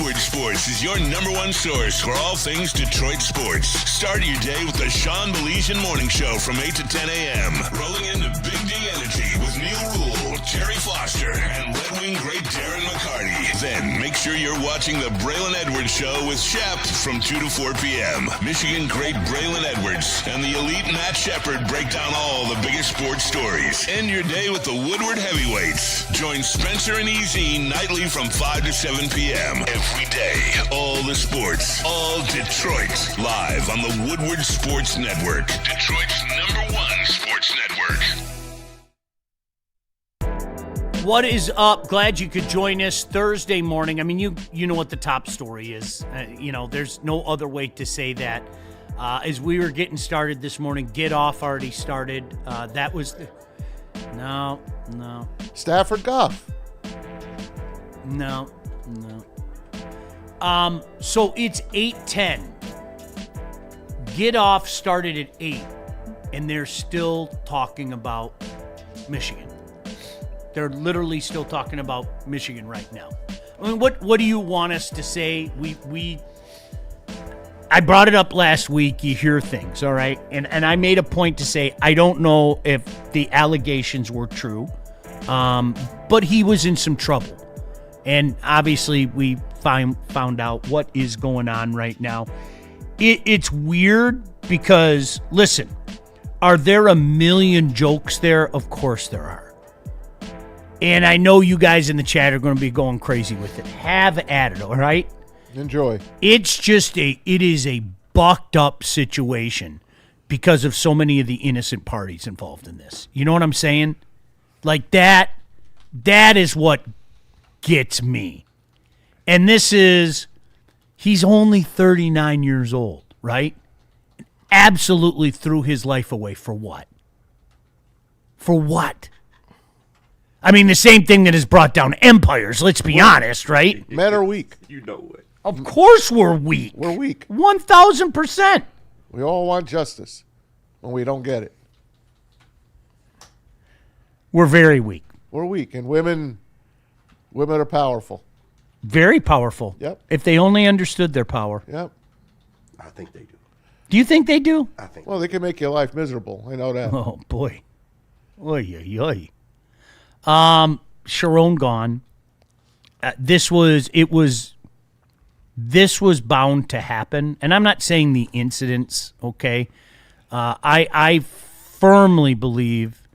Woodward Sports is your number one source for all things Detroit sports. Start your day with the Baligian Morning Show from 8 to 10 a.m. Rolling into Big D Energy with Neil Rule, Jerry Foster, and Red Wing great Darren McCarty. Then make sure you're watching the Braylon Edwards Show with Shep from 2 to 4 p.m. Michigan great Braylon Edwards and the elite Matt Shepard break down all the biggest sports stories. End your day with the Woodward Heavyweights. Join Spencer and EZ nightly from 5 to 7 p.m. Every day. All the sports. All Detroit. Live on the Woodward Sports Network. Detroit's number one sports network. What is up? Glad you could join us Thursday morning. I mean, you know what the top story is. There's no other way to say that. As we were getting started this morning, Get Off already started. That was... No. Stafford Goff. No. So it's 8:10. Get Off started at 8, and they're still talking about Michigan. They're literally still talking about Michigan right now. I mean, what do you want us to say? I brought it up last week. You hear things, all right? And I made a point to say I don't know if the allegations were true, but he was in some trouble. And obviously we found out what is going on right now. It's weird because, listen, are there a million jokes there? Of course there are. And I know you guys in the chat are going to be going crazy with it. Have at it, all right? Enjoy. It is a bucked up situation because of so many of the innocent parties involved in this. You know what I'm saying? Like that is what gets me. And he's only 39 years old, right? Absolutely threw his life away for what? For what? I mean, the same thing that has brought down empires, let's be honest, right? Men are weak. You know it. Of course we're weak. We're weak. 1,000%. We all want justice when we don't get it. We're very weak. We're weak, and women are powerful. Very powerful. Yep. If they only understood their power. Yep. I think they do. Do you think they do? I think. Well, they can make your life miserable. I know that. Oh, boy. Oy, oy, oy. Sherrone gone. This was bound to happen, and I'm not saying the incidents. Okay, I firmly believe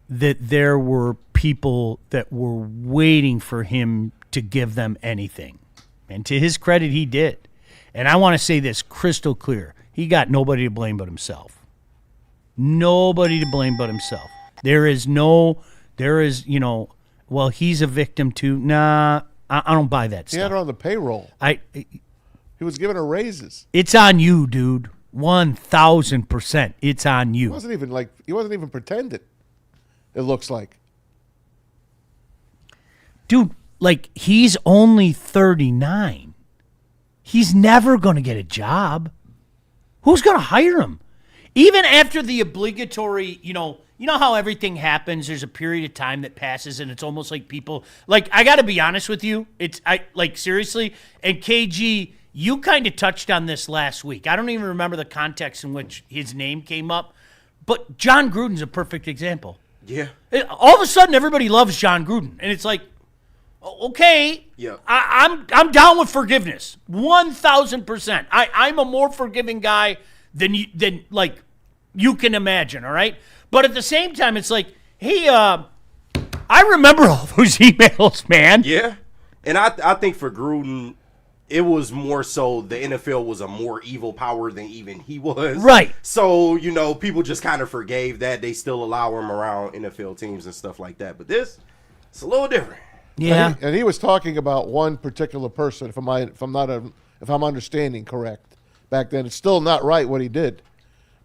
that there were people that were waiting for him to give them anything, and to his credit, he did. And I want to say this crystal clear: he got nobody to blame but himself. Nobody to blame but himself. There is, well, he's a victim too. Nah, I don't buy that stuff. He had her on the payroll. He was giving her raises. It's on you, dude. 1,000%. It's on you. He wasn't even pretending. It looks like. Dude, he's only 39. He's never going to get a job. Who's going to hire him? Even after the obligatory, you know how everything happens, there's a period of time that passes and it's almost like people, I got to be honest with you. Seriously, and KG, you kind of touched on this last week. I don't even remember the context in which his name came up, but John Gruden's a perfect example. Yeah. All of a sudden, everybody loves John Gruden, and it's like, okay, yeah, I'm down with forgiveness, 1,000%. I'm a more forgiving guy than you can imagine. All right. But at the same time, it's like, hey, I remember all those emails, man. Yeah. And I think for Gruden, it was more so the NFL was a more evil power than even he was. Right. So, people just kind of forgave that. They still allow him around NFL teams and stuff like that. But it's a little different. Yeah. And he was talking about one particular person, if I'm understanding correct. Back then, it's still not right what he did.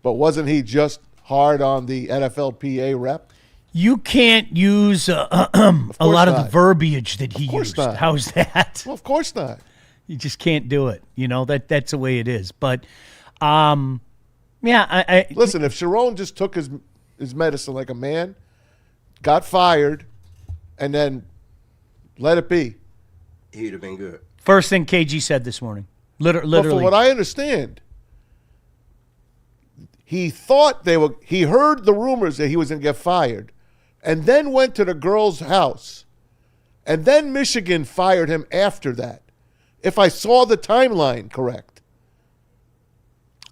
But wasn't he just hard on the NFLPA rep? You can't use a lot of the verbiage that he used. Not. How's that? Well, of course not. You just can't do it. That's the way it is. But, yeah. Listen, if Sherrone just took his medicine like a man, got fired, and then let it be, he'd have been good. First thing KG said this morning. But Literally. from what I understand, he thought he heard the rumors that he was going to get fired, and then went to the girl's house, and then Michigan fired him after that. If I saw the timeline correct.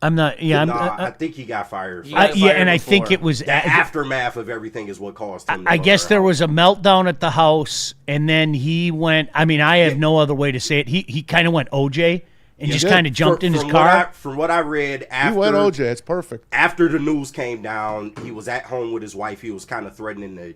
I'm not. Yeah, I think he got fired. I think it was the aftermath of everything is what caused him. I guess there was a meltdown at the house, and then he went. I mean, I have no other way to say it. He kind of went OJ and just kind of jumped in his car. From what I read, after he went OJ. It's perfect. After the news came down, he was at home with his wife. He was kind of threatening to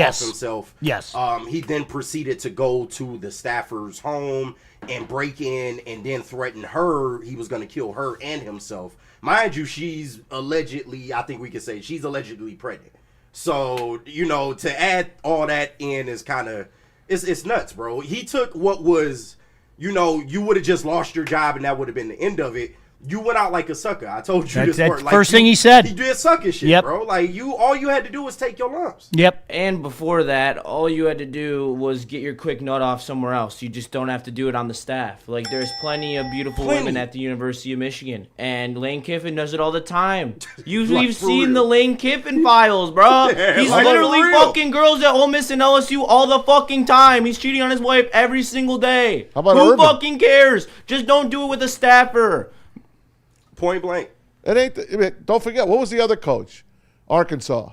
off himself. Yes. He then proceeded to go to the staffer's home and break in, and then threaten her. He was going to kill her and himself. Mind you, she's allegedly, I think we could say, she's allegedly pregnant. So, to add all that in is kind of, it's nuts, bro. He took what was, you would have just lost your job and that would have been the end of it. You went out like a sucker. I told you that's this. First thing he said. He did sucker shit, bro. Like, all you had to do was take your lumps. Yep. And before that, all you had to do was get your quick nut off somewhere else. You just don't have to do it on the staff. Like, there's plenty of beautiful women at the University of Michigan. And Lane Kiffin does it all the time. We've seen the Lane Kiffin files, bro. Yeah, He's like, literally for real. fucking girls at Ole Miss and LSU all the fucking time. He's cheating on his wife every single day. How about Who Urban? fucking cares? Just don't do it with a staffer. Point blank. It ain't. Don't forget, what was the other coach? Arkansas.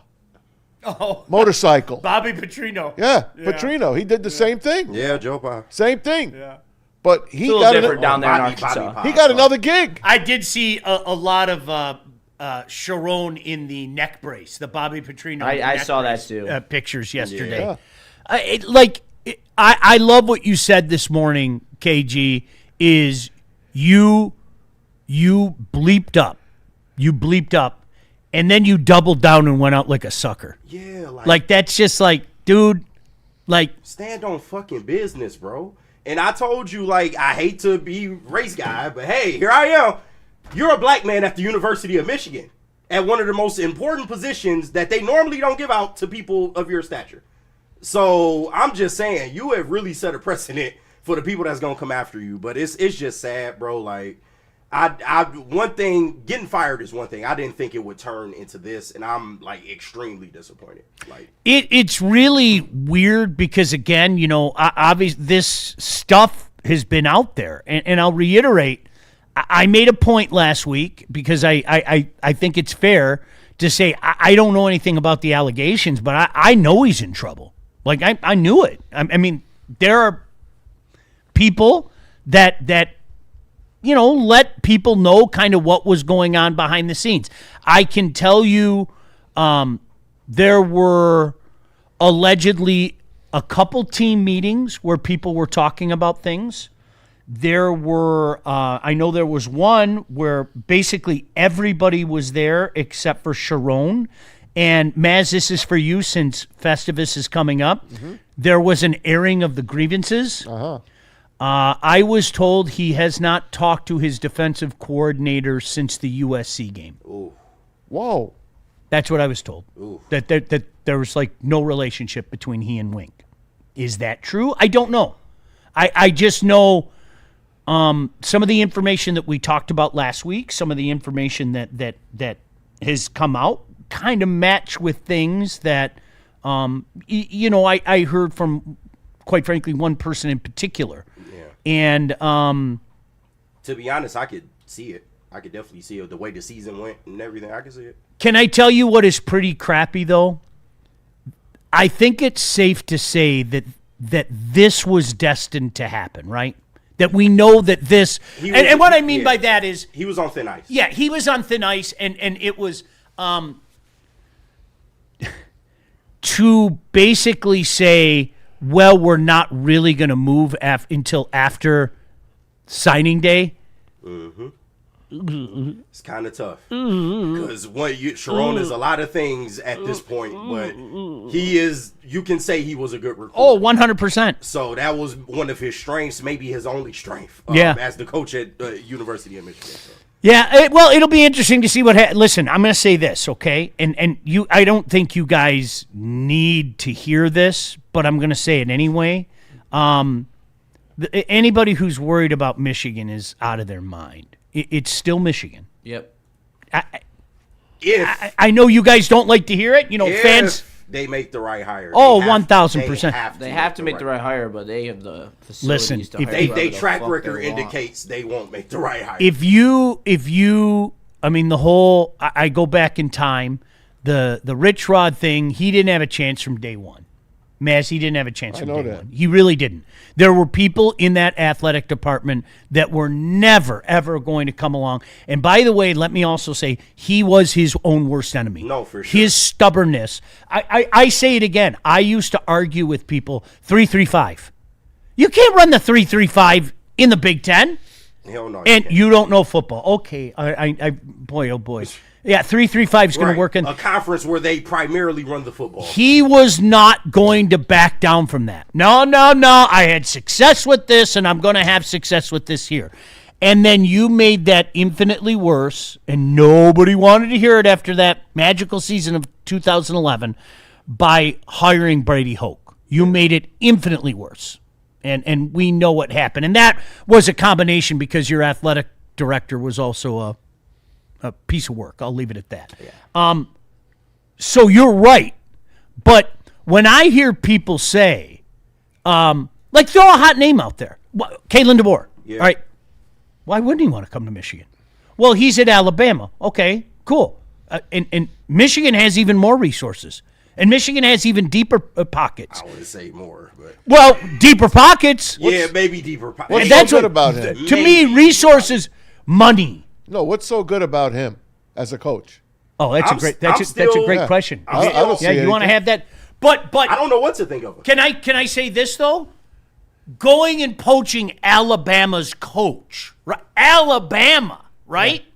Oh, Motorcycle. Bobby Petrino. Yeah, Petrino. He did the same thing. Yeah, Joe Pa. Same thing. Yeah. But he It's a little got different down there in Bobby Arkansas. Pa. he got another gig. I did see a lot of Sherrone in the neck brace, the Bobby Petrino. I neck saw that brace, too. Pictures yesterday. Yeah. I love what you said this morning, KG. Is you bleeped up. You bleeped up, and then you doubled down and went out like a sucker. Yeah, Like, that's just like, dude, like, stand on fucking business, bro. And I told you, like, I hate to be race guy, but hey, here I am. You're a black man at the University of Michigan at one of the most important positions that they normally don't give out to people of your stature. So I'm just saying, you have really set a precedent for the people that's gonna come after you. But it's just sad, bro. Like, one thing, getting fired is one thing. I didn't think it would turn into this, and I'm like extremely disappointed. Like, it's really weird because, again, obviously this stuff has been out there, and I'll reiterate. I made a point last week because I think it's fair to say I don't know anything about the allegations, but I know he's in trouble. Like, I knew it. I mean, there are people that let people know kind of what was going on behind the scenes. I can tell you there were allegedly a couple team meetings where people were talking about things. There were, I know there was one where basically everybody was there except for Sherrone. And Maz, this is for you since Festivus is coming up. Mm-hmm. There was an airing of the grievances. Uh-huh. I was told he has not talked to his defensive coordinator since the USC game. ooh, Whoa. That's what I was told. ooh. That there was like no relationship between he and Wink. Is that true? I don't know. I just know some of the information that we talked about last week, some of the information that has come out kind of match with things that I heard from, quite frankly, one person in particular. And To be honest, I could see it. I could definitely see it. The way the season went and everything, I could see it. can I tell you what is pretty crappy, though? I think it's safe to say that this was destined to happen, right? That we know that this and what I mean by that is he was on thin ice. Yeah, he was on thin ice, and it was to basically say, well, we're not really going to move until after signing day. Mm-hmm. It's kind of tough because Sherrone is a lot of things at this point, but he is. You can say he was a good recruiter. Oh, 100%. So that was one of his strengths, maybe his only strength. As the coach at University of Michigan. So. Yeah, well, it'll be interesting to see what listen, I'm going to say this, okay? And I don't think you guys need to hear this, but I'm going to say it anyway. Anybody who's worried about Michigan is out of their mind. It's still Michigan. Yep. I know you guys don't like to hear it. Fans. They make the right hire. Oh, 1,000%. They have to make the right hire, but they have the facilities to hire. They track record indicates they won't make the right hire. If you, the whole. I go back in time. The Rich Rod thing. He didn't have a chance from day one. Maz, he didn't have a chance from day one. He really didn't. There were people in that athletic department that were never, ever going to come along. And by the way, let me also say, he was his own worst enemy. No, for sure. His stubbornness. I say it again. I used to argue with people, 3-3-5. You can't run the 3-3-5 in the Big Ten. Hell no. And you don't know football. Okay. Boy, oh boy. Yeah, 3-3-5 is going to work in a conference where they primarily run the football. He was not going to back down from that. No. I had success with this, and I'm going to have success with this here. And then you made that infinitely worse, and nobody wanted to hear it after that magical season of 2011 by hiring Brady Hoke. You made it infinitely worse, and we know what happened. And that was a combination because your athletic director was also a piece of work. I'll leave it at that. Yeah. So you're right. But when I hear people say, throw a hot name out there. Kalen DeBoer. Yeah. All right. Why wouldn't he want to come to Michigan? Well, he's at Alabama. Okay, cool. And Michigan has even more resources. And Michigan has even deeper pockets. I wouldn't say more, but well, deeper pockets. Yeah, maybe deeper pockets. What's so good about him? To me, resources, money. No, what's so good about him as a coach? Oh, that's a great question. You want to have that, but I don't know what to think of it. Can I say this though? Going and poaching Alabama's coach, right? Alabama, right? Yeah.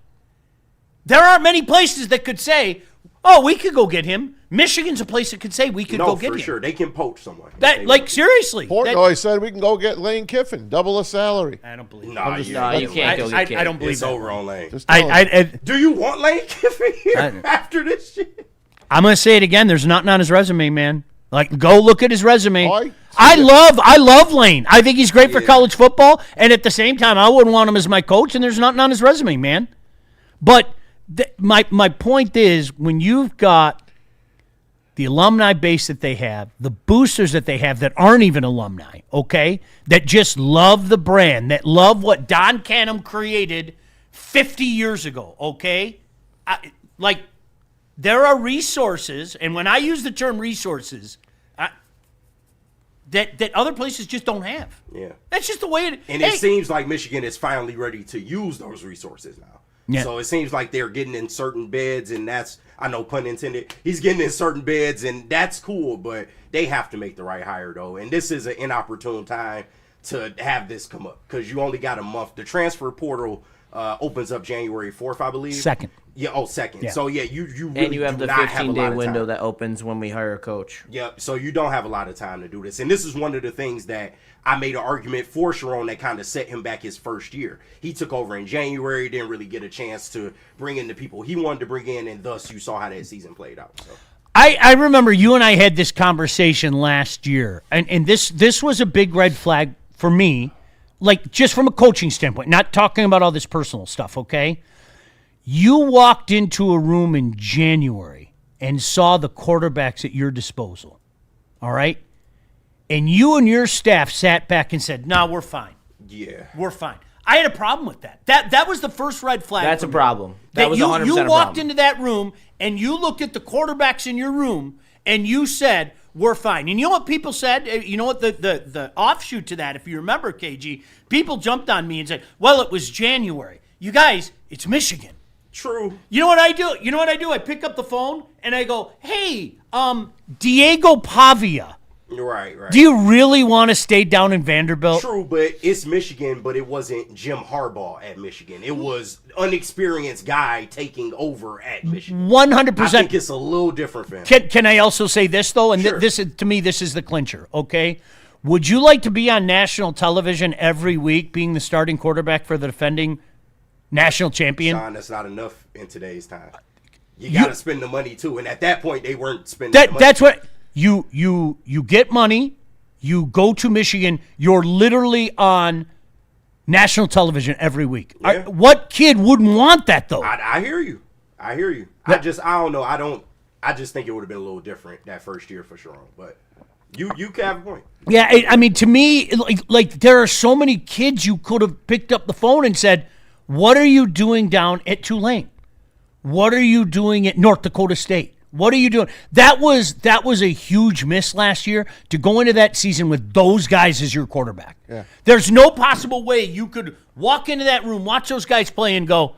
There aren't many places that could say, "Oh, we could go get him." Michigan's a place that could say we could go get him. No, for sure, they can poach someone. Seriously. Portnoy said we can go get Lane Kiffin, double the salary. I don't believe. No, you can't go get Kiffin. I don't believe it's that. over on Lane. Do you want Lane Kiffin here after this shit? I'm gonna say it again. There's nothing on his resume, man. Go look at his resume. Oh, I love Lane. I think he's great for college football, and at the same time, I wouldn't want him as my coach. And there's nothing on his resume, man. But my point is, when you've got the alumni base that they have, the boosters that they have that aren't even alumni, okay, that just love the brand, that love what Don Canham created 50 years ago, okay? There are resources, and when I use the term resources, that other places just don't have. Yeah. That's just the way it is. And it seems like Michigan is finally ready to use those resources now. Yeah. So it seems like they're getting in certain beds, and that's, I know, pun intended, he's getting in certain beds, and that's cool, but they have to make the right hire, though. And this is an inopportune time to have this come up because you only got a month. The transfer portal opens up January 4th, I believe. 2nd. Yeah, 2nd. Yeah. So, yeah, you really and you have the 15-day window that opens when we hire a coach. Yep, so you don't have a lot of time to do this. And this is one of the things that I made an argument for Sherrone that kind of set him back his first year. He took over in January, didn't really get a chance to bring in the people he wanted to bring in, and thus you saw how that season played out. So I remember you and I had this conversation last year, and this was a big red flag for me, just from a coaching standpoint, not talking about all this personal stuff, okay? You walked into a room in January and saw the quarterbacks at your disposal, all right? And you and your staff sat back and said, "No, we're fine. Yeah, we're fine." I had a problem with that. That was the first red flag. That's a problem. That was 100% a problem. You walked into that room and you looked at the quarterbacks in your room and you said, "We're fine." And you know what people said? You know what the offshoot to that, if you remember, KG, people jumped on me and said, "Well, it was January." You guys, it's Michigan. True. You know what I do? I pick up the phone and I go, "Hey, Diego Pavia. Right. Do you really want to stay down in Vanderbilt?" True, but it's Michigan, but it wasn't Jim Harbaugh at Michigan. It was unexperienced guy taking over at Michigan. 100%. I think it's a little different for him. Can I also say this, though? And Sure. this is, to me, this is the clincher, okay? Would you like to be on national television every week being the starting quarterback for the defending national champion? Sean, that's not enough in today's time. You got to spend the money, too. And at that point, they weren't spending the money. That's what... You get money, You go to Michigan, you're literally on national television every week. Yeah. What kid wouldn't want that, though? I hear you. I don't know. I just think it would have been a little different that first year for Sherrone. But you can have a point. Yeah, I mean, to me, like there are so many kids you could have picked up the phone and said, what are you doing down at Tulane? What are you doing at North Dakota State? What are you doing? That was a huge miss last year to go into that season with those guys as your quarterback. Yeah. There's no possible way you could walk into that room, watch those guys play, and go,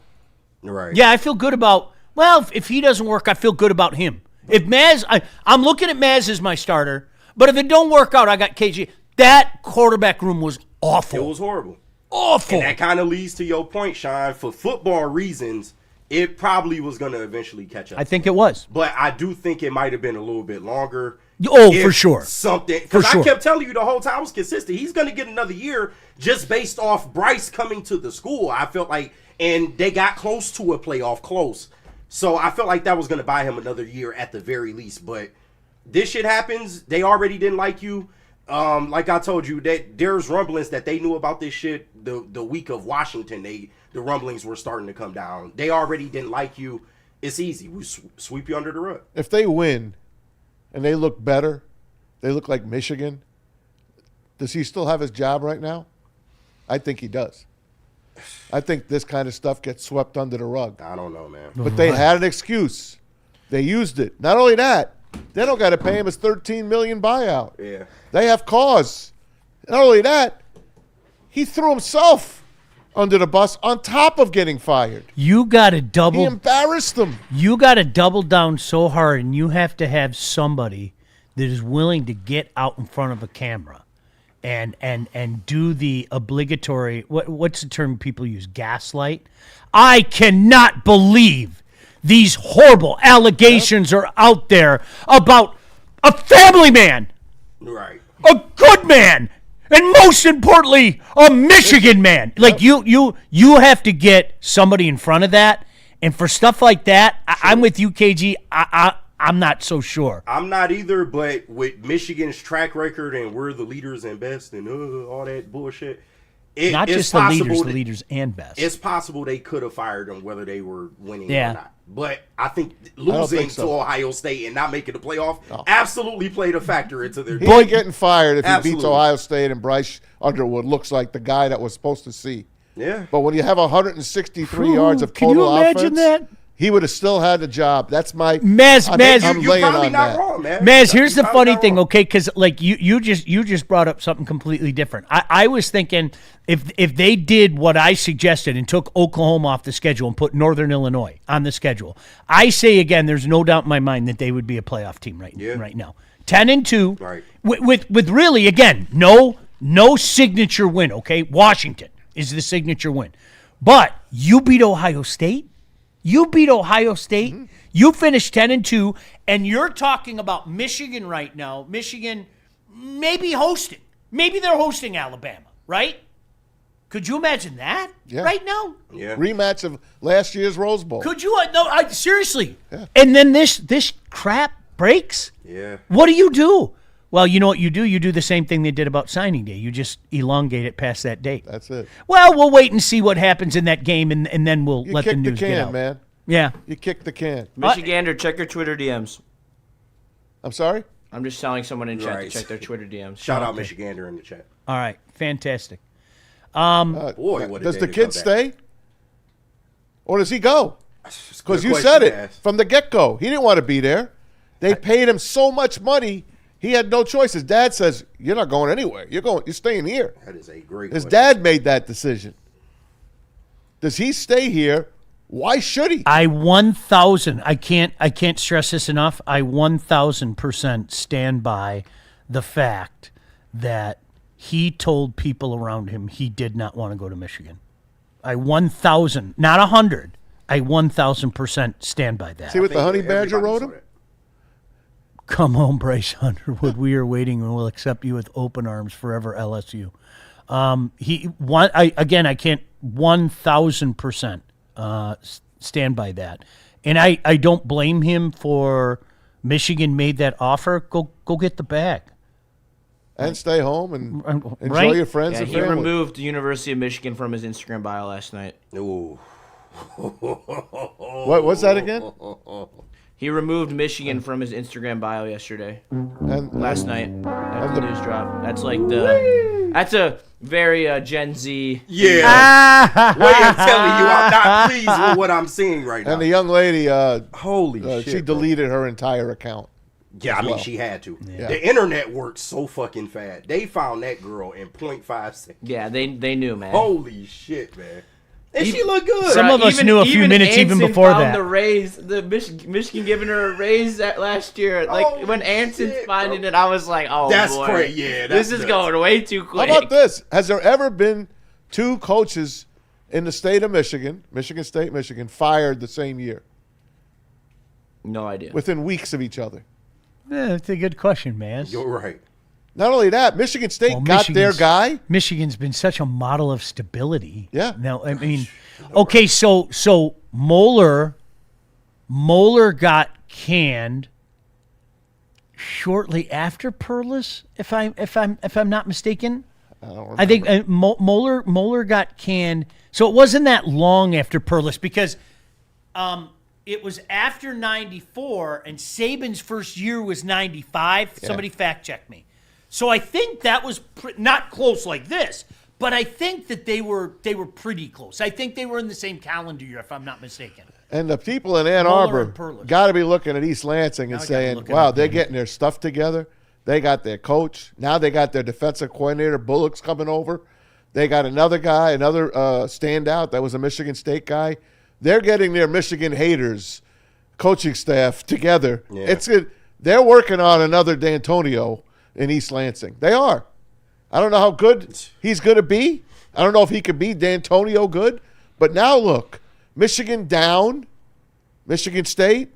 Right. yeah, I feel good about, well, if he doesn't work, I feel good about him. If Maz, I'm looking at Maz as my starter, but if it don't work out, I got KG. That quarterback room was awful. It was horrible. Awful. And that kind of leads to your point, Sean. For football reasons, it probably was going to eventually catch up. I think it was. But I do think it might have been a little bit longer. Oh, if for sure. Something. For Because sure. I kept telling you the whole time I was consistent. He's going to get another year just based off Bryce coming to the school. I felt like, and they got close to a playoff, close. So I felt like that was going to buy him another year at the very least. But this shit happens. They already didn't like you. Like I told you, that there's rumblings that they knew about this shit the week of Washington. The rumblings were starting to come down. They already didn't like you. It's easy. We sweep you under the rug. If they win and they look better, they look like Michigan, does he still have his job right now? I think he does. I think this kind of stuff gets swept under the rug. I don't know, man. But they had an excuse. They used it. Not only that, they don't got to pay him his $13 million buyout. Yeah. They have cause. Not only that, he threw himself under the bus on top of getting fired. You got to He double. embarrassed them. You got to double down so hard, and you have to have somebody that is willing to get out in front of a camera and do the obligatory. What's the term people use? Gaslight. I cannot believe these horrible allegations are out there about a family man, Right. a good man, and most importantly, a Michigan man. Like you have to get somebody in front of that, and for stuff like that, I'm with you, KG. I'm not so sure. I'm not either, but with Michigan's track record and we're the leaders and best and all that bullshit, Not it's just the possible leaders and best. It's possible they could have fired them whether they were winning Yeah. or not. But I think don't losing think so. to Ohio State and not making the playoff absolutely played a factor into their He ain't getting fired if he beats Absolutely. Ohio State and Bryce Underwood looks like the guy that was supposed to see. Yeah. But when you have 163 Ooh, yards of can you total imagine offense, that? he would have still had the job. That's my Maz, I'm You're laying probably on not that. wrong, man. Maz, here's the You're probably funny not thing, wrong. okay? Because like you just brought up something completely different. I was thinking if they did what I suggested and took Oklahoma off the schedule and put Northern Illinois on the schedule, I say again, there's no doubt in my mind that they would be a playoff team right now. 10-2, Right. with really again no signature win. Okay, Washington is the signature win, but you beat Ohio State. You beat Ohio State. Mm-hmm. You finished 10-2, and you're talking about Michigan right now. Michigan maybe hosting. Maybe they're hosting Alabama, right? Could you imagine that right now? Yeah. Rematch of last year's Rose Bowl. Could you? No, seriously. Yeah. And then this crap breaks. Yeah. What do you do? Well, you know what you do? You do the same thing they did about signing day. You just elongate it past that date. That's it. Well, we'll wait and see what happens in that game, and then we'll You let the kick the news get can, out. man. Yeah. You kick the can. Michigander, check your Twitter DMs. I'm sorry? I'm just telling someone in chat Right. to check their Twitter DMs. Shout out Michigander in the chat. All right. Fantastic. Boy, what a Does day the to kid come back. stay? Or does he go? It's a Because good you question said to it ask. from the get-go. He didn't want to be there. They paid him so much money, he had no choice. His dad says, you're not going anywhere. You're staying here. That is a great His question. dad made that decision. Does he stay here? Why should he? I 1,000. I can't stress this enough. I 1,000% stand by the fact that he told people around him he did not want to go to Michigan. I 1,000, not 100. I 1,000% stand by that. See what the I honey think badger everybody wrote saw him? that. Come home, Bryce Underwood. We are waiting and we'll accept you with open arms forever, LSU. I can't 1,000% stand by that. And I don't blame him for Michigan made that offer. Go get the bag. and stay home and enjoy Right? your friends Yeah, and he family. removed the University of Michigan from his Instagram bio last night. Ooh. What's that again? He removed Michigan from his Instagram bio yesterday, And last night, after the news drop. That's like that's a very Gen Z. Yeah. Wait, I'm telling you, I'm not pleased with what I'm seeing right now. and the young lady, Holy shit. she bro. deleted her entire account. Yeah, I mean, well. she had to. Yeah. The internet works so fucking fast. They found that girl in 0.5 seconds. Yeah, they knew, man. Holy shit, man. And she looked good. Some of us knew a few minutes even Anson before found that. The raise, the Michigan giving her a raise last year. Like Holy when Anson's shit, finding bro. it, I was like, "Oh, That's boy. crazy. Yeah, this that's is nuts. going way too How quick." about this? Has there ever been two coaches in the state of Michigan, Michigan State, Michigan, fired the same year No idea. within weeks of each other? Yeah, that's a good question, man. You're right. Not only that, Michigan State Well, got their Michigan's- guy. Michigan's been such a model of stability. Yeah. No, I mean, okay, so Moeller got canned shortly after Perlis, if I'm not mistaken. I don't remember. I think Moeller got canned, so it wasn't that long after Perlis because it was after '94 and Saban's first year was '95. Somebody fact check me. So I think that was not close like this, but I think that they were pretty close. I think they were in the same calendar year, if I'm not mistaken. And the people in Ann Moeller Arbor and Perlis. got to be looking at East Lansing and Now I gotta saying, look it wow, up, they're man. getting their stuff together. They got their coach. Now they got their defensive coordinator, Bullock's coming over. They got another guy, another standout that was a Michigan State guy. They're getting their Michigan haters coaching staff together. Yeah. It's good. They're working on another D'Antonio in East Lansing. They are. I don't know how good he's going to be. I don't know if he could be D'Antonio good. But now look, Michigan down, Michigan State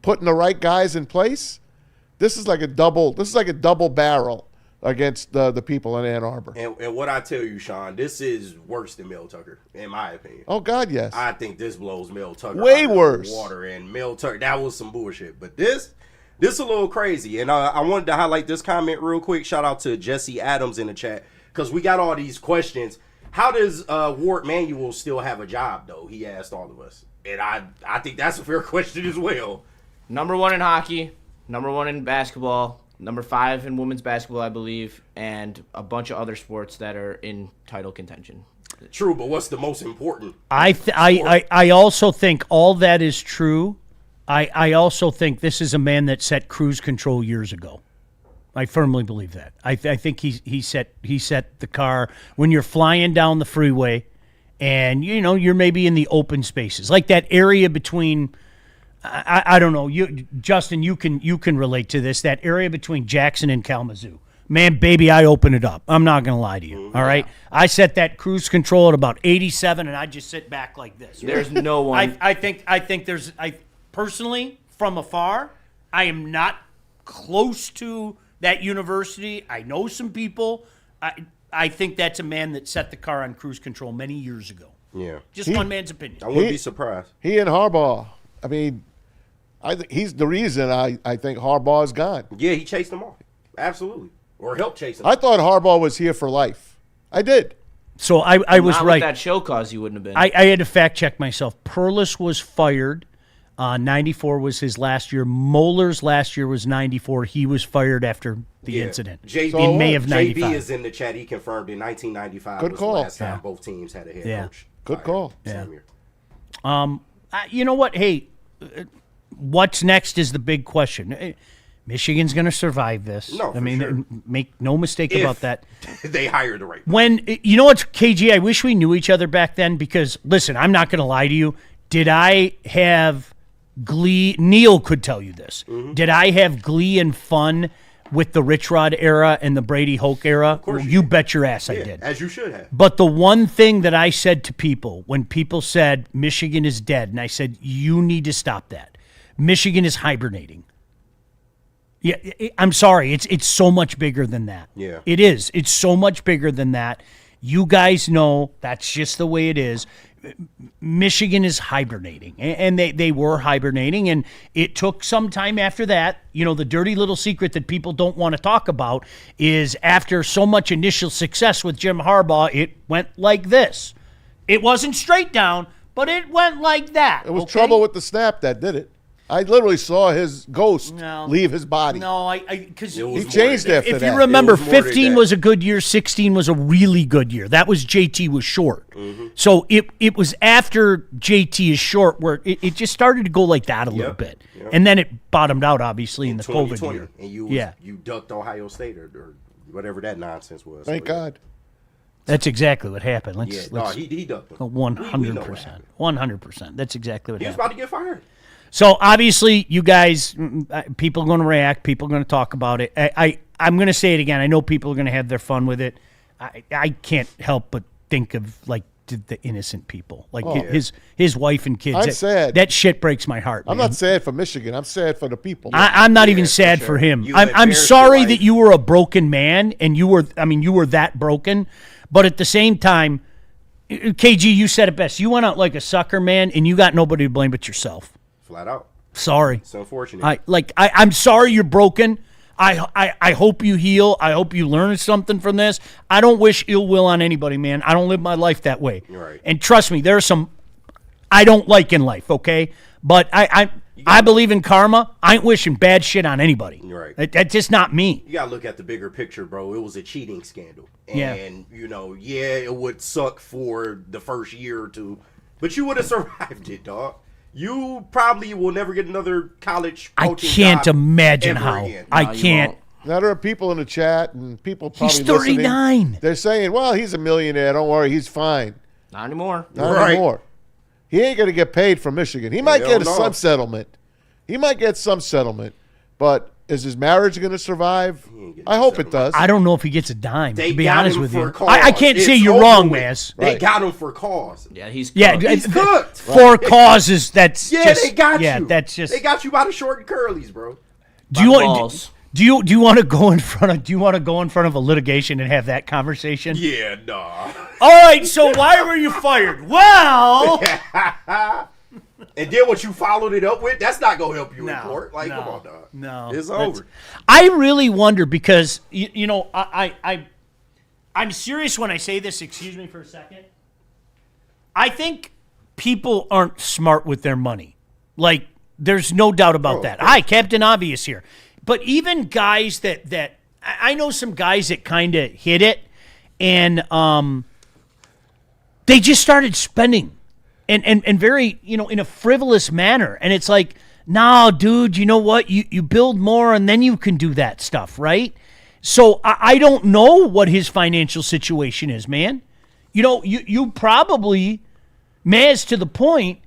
putting the right guys in place. This is like a double barrel against the people in Ann Arbor. And what I tell you, Sean, this is worse than Mel Tucker, in my opinion. Oh God, yes. I think this blows Mel Tucker Way out of worse. the water. And Mel Tucker, that was some bullshit. But this a little crazy. And I wanted to highlight this comment real quick. Shout out to Jesse Adams in the chat because we got all these questions. How does Ward Manuel still have a job, though? He asked all of us. And I think that's a fair question as well. Number 1 in hockey, number 1 in basketball, number 5 in women's basketball, I believe, and a bunch of other sports that are in title contention. True, but what's the most important? I also think all that is true. I also think this is a man that set cruise control years ago. I firmly believe that. I think he set the car when you're flying down the freeway, and you're maybe in the open spaces like that area between. I don't know. Justin, you can relate to this. That area between Jackson and Kalamazoo. Man, baby, I open it up. I'm not going to lie to you. All right? I set that cruise control at about 87, and I just sit back like this. There's no one. I think there's personally, from afar, I am not close to that university. I know some people. I think that's a man that set the car on cruise control many years ago. Yeah. Just one man's opinion. I wouldn't be surprised. He and Harbaugh. I mean, I think he's the reason I think Harbaugh is gone. Yeah, he chased them off. Absolutely. Or helped chase them. I thought Harbaugh was here for life. I did. So I was Not right. With that show cause, you wouldn't have been. I had to fact check myself. Perlis was fired. 94 was his last year. Moeller's last year was 94. He was fired after the incident JB, in May of 95. JB is in the chat. He confirmed in 1995 Good was call. the last time Yeah. both teams had a head Yeah. coach. Good call. Same year. You know what? Hey, what's next is the big question. Michigan's going to survive this. No, for sure. Make no mistake If about that. They hired the right person. When you know what's KG, I wish we knew each other back then because listen, I'm not going to lie to you. Did I have glee? Neil could tell you this. Mm-hmm. Did I have glee and fun with the Rich Rod era and the Brady Hoke era? Of course you bet your ass I Yeah, did. as you should have. But the one thing that I said to people when people said Michigan is dead, and I said, you need to stop that. Michigan is hibernating. Yeah, I'm sorry. It's so much bigger than that. Yeah. It is. It's so much bigger than that. You guys know that's just the way it is. Michigan is hibernating, and they were hibernating, and it took some time after that. The dirty little secret that people don't want to talk about is after so much initial success with Jim Harbaugh, it went like this. It wasn't straight down, but it went like that. It was trouble with the snap that did it. I literally saw his ghost leave his body. No, because he changed after that. If you remember, 15 was a good year, 16 was a really good year. That was JT was short. Mm-hmm. So it was after JT is short where it just started to go like that a little bit. Yep. And then it bottomed out, obviously, in the COVID year. And you ducked Ohio State or whatever that nonsense was. Thank God. That's exactly what happened. He ducked him. 100%. 100%. That's exactly what happened. He was about to get fired. So, obviously, you guys, people are going to react. People are going to talk about it. I'm going to say it again. I know people are going to have their fun with it. I can't help but think of, the innocent people. His wife and kids. I'm sad. That shit breaks my heart, man. I'm not sad for Michigan. I'm sad for the people. I'm not even sad for him. I'm sorry that you were a broken man, and you were that broken. But at the same time, KG, you said it best. You went out like a sucker, man, and you got nobody to blame but yourself. Flat out. Sorry. It's unfortunate. I'm sorry you're broken. I hope you heal. I hope you learn something from this. I don't wish ill will on anybody, man. I don't live my life that way. Right. And trust me, there are some I don't like in life, okay? But I believe in karma. I ain't wishing bad shit on anybody. Right. That's just not me. You got to look at the bigger picture, bro. It was a cheating scandal. And, yeah. It would suck for the first year or two, but you would have survived it, dog. You probably will never get another college coaching I can't job imagine ever how. again. I can't. Now, there are people in the chat and people probably He's 39. listening. They're saying, well, he's a millionaire. Don't worry. He's fine. Not anymore. Not Right. anymore. He ain't going to get paid from Michigan. He might get some settlement. But is his marriage going to survive? I hope it does. I don't know if he gets a dime, They to be got honest him with for you. cause. I can't say It's you're over wrong, with. Maz. They got him for cause. Yeah, he's Yeah, cooked. He's cooked. For causes, that's Yeah, just, they got you. Yeah, that's just. They got you by the short and curlies, bro. Do you By want? balls. Do you want to go in front of? Do you want to go in front of a litigation and have that conversation? Yeah, nah. All right. So why were you fired? Well, And then what you followed it up with, that's not going to help you in No, court. Like, no, come on, dog. no, It's that's- over. I really wonder because I'm serious when I say this. Excuse me for a second. I think people aren't smart with their money. Like, there's no doubt about that. Hi, Captain Obvious here. But even guys that I know some guys that kind of hit it, and they just started spending, and very in a frivolous manner. And it's like, no, dude, you know what? You build more, and then you can do that stuff, right? So I don't know what his financial situation is, man. You probably, Maz, to the point.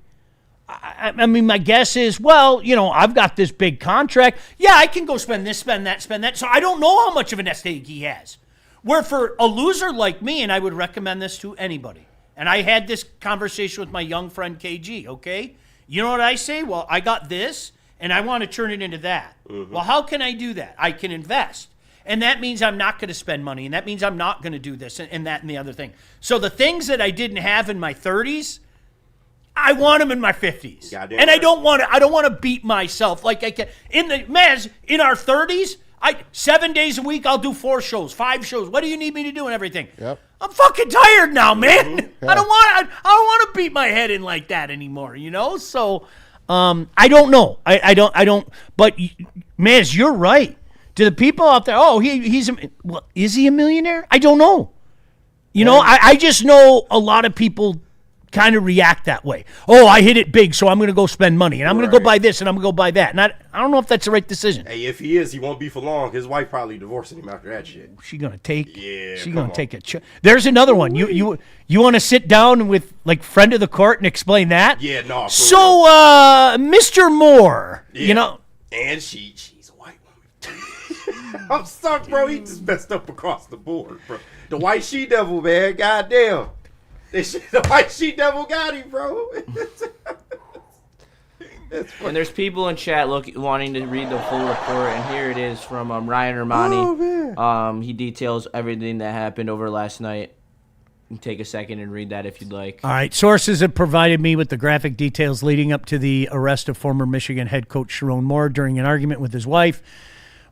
I mean, my guess is, well, I've got this big contract. Yeah, I can go spend this, spend that. So I don't know how much of an nest egg he has. Where for a loser like me, and I would recommend this to anybody, and I had this conversation with my young friend KG, okay? You know what I say? Well, I got this, and I want to turn it into that. Mm-hmm. Well, how can I do that? I can invest. And that means I'm not going to spend money, and that means I'm not going to do this and that and the other thing. So the things that I didn't have in my 30s, I want them in my 50s. Goddamn and I right. don't want to beat myself like I can. In our 30s, 7 days a week I'll do 4 shows, 5 shows. What do you need me to do and everything? Yep. I'm fucking tired now, man. Mm-hmm. I don't want to beat my head in like that anymore, So I don't know. I don't but Maz, you're right. To the people out there, is he a millionaire? I don't know. I just know a lot of people kind of react that way. Oh, I hit it big, so I'm going to go spend money, and I'm going to go buy this, and I'm going to go buy that. And I don't know if that's the right decision. Hey, if he is, he won't be for long. His wife probably divorcing him after that shit. She going to take? Yeah, She come going on. to take a? There's another one. You want to sit down with friend of the court and explain that? Yeah, no. So, Mr. Moore, Yeah. And she's a white woman. I'm stuck, bro. He just messed up across the board, bro. The white she-devil, man. Goddamn. The white she-devil got him, bro. And there's people in chat wanting to read the full report, and here it is from Ryan Armani. Oh, man. He details everything that happened over last night. can take a second and read that if you'd like. All right. Sources have provided me with the graphic details leading up to the arrest of former Michigan head coach Sherrone Moore during an argument with his wife.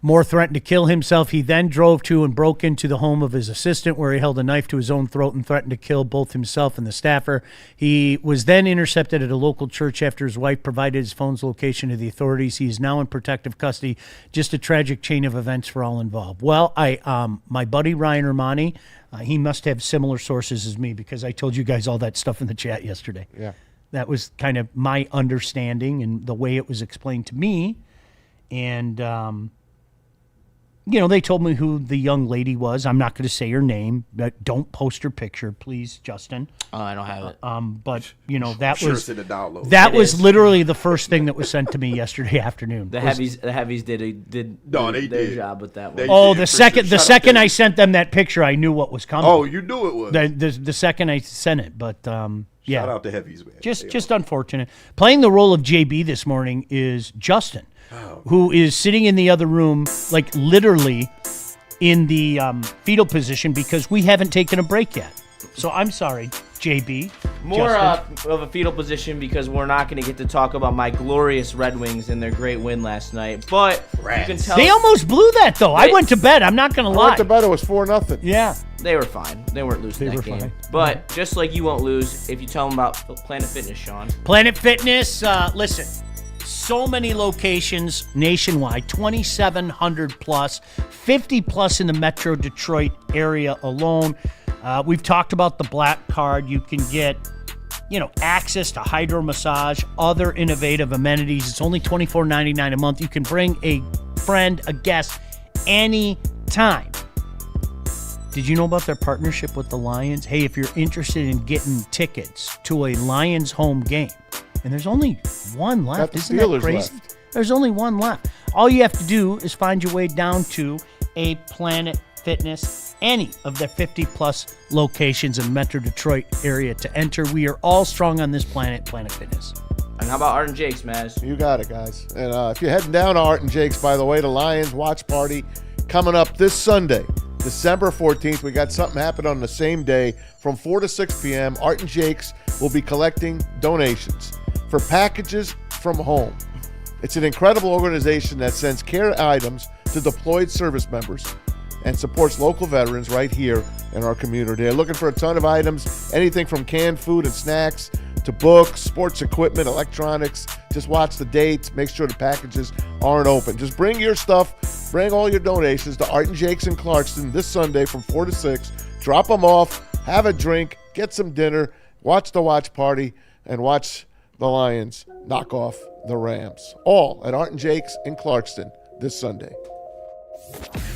Moore threatened to kill himself. He then drove to and broke into the home of his assistant, where he held a knife to his own throat and threatened to kill both himself and the staffer. He was then intercepted at a local church after his wife provided his phone's location to the authorities. He is now in protective custody. Just a tragic chain of events for all involved. Well, my buddy Ryan Romani, he must have similar sources as me, because I told you guys all that stuff in the chat yesterday. Yeah. That was kind of my understanding and the way it was explained to me. And, they told me who the young lady was. I'm not going to say her name, but don't post her picture, please, Justin. I don't have it. But that Sure, was it's in the download. that It was is. literally the first thing that was sent to me yesterday afternoon. The heavies did No, they their did. job with that They- one. Oh, Yeah, the for second sure. the Shout out second to I them. sent them that picture, I knew what was coming. Oh, you knew it was. the second I sent it, but yeah. Shout out to heavies, man. Just unfortunate. Playing the role of JB this morning is Justin, who is sitting in the other room, like literally in the fetal position, because we haven't taken a break yet. So I'm sorry, JB. More Justin. of a fetal position, because we're not going to get to talk about my glorious Red Wings and their great win last night. But you can Rats. tell They almost blew that, though. I Wait. went to bed. I'm not going to I lie. went to bed, it was 4-0. Yeah. they were fine. They weren't losing They that were game. fine. But just like you won't lose if you tell them about Planet Fitness, Sean. Planet Fitness, listen, so many locations nationwide, 2,700 plus, 50 plus in the Metro Detroit area alone. We've talked about the Black Card. You can get, access to hydro massage, other innovative amenities. It's only $24.99 a month. You can bring a friend, a guest, anytime. Did you know about their partnership with the Lions? Hey, if you're interested in getting tickets to a Lions home game, and there's only one left, Got the isn't that Steelers crazy? left. There's only one left. All you have to do is find your way down to a Planet Fitness, any of their 50-plus locations in Metro Detroit area to enter. We are all strong on this planet, Planet Fitness. And how about Art and Jake's, Maz? You got it, guys. And if you're heading down to Art and Jake's, by the way, the Lions watch party coming up this Sunday, December 14th. We got something happening on the same day from 4 to 6 p.m. Art and Jake's will be collecting donations for packages from home. It's an incredible organization that sends care items to deployed service members and supports local veterans right here in our community. They're looking for a ton of items, anything from canned food and snacks to books, sports equipment, electronics. Just watch the dates. Make sure the packages aren't open. Just bring your stuff. Bring all your donations to Art and Jake's in Clarkston this Sunday from 4 to 6. Drop them off. Have a drink. Get some dinner. Watch the watch party and watch the Lions knock off the Rams. All at Art and Jake's in Clarkston this Sunday.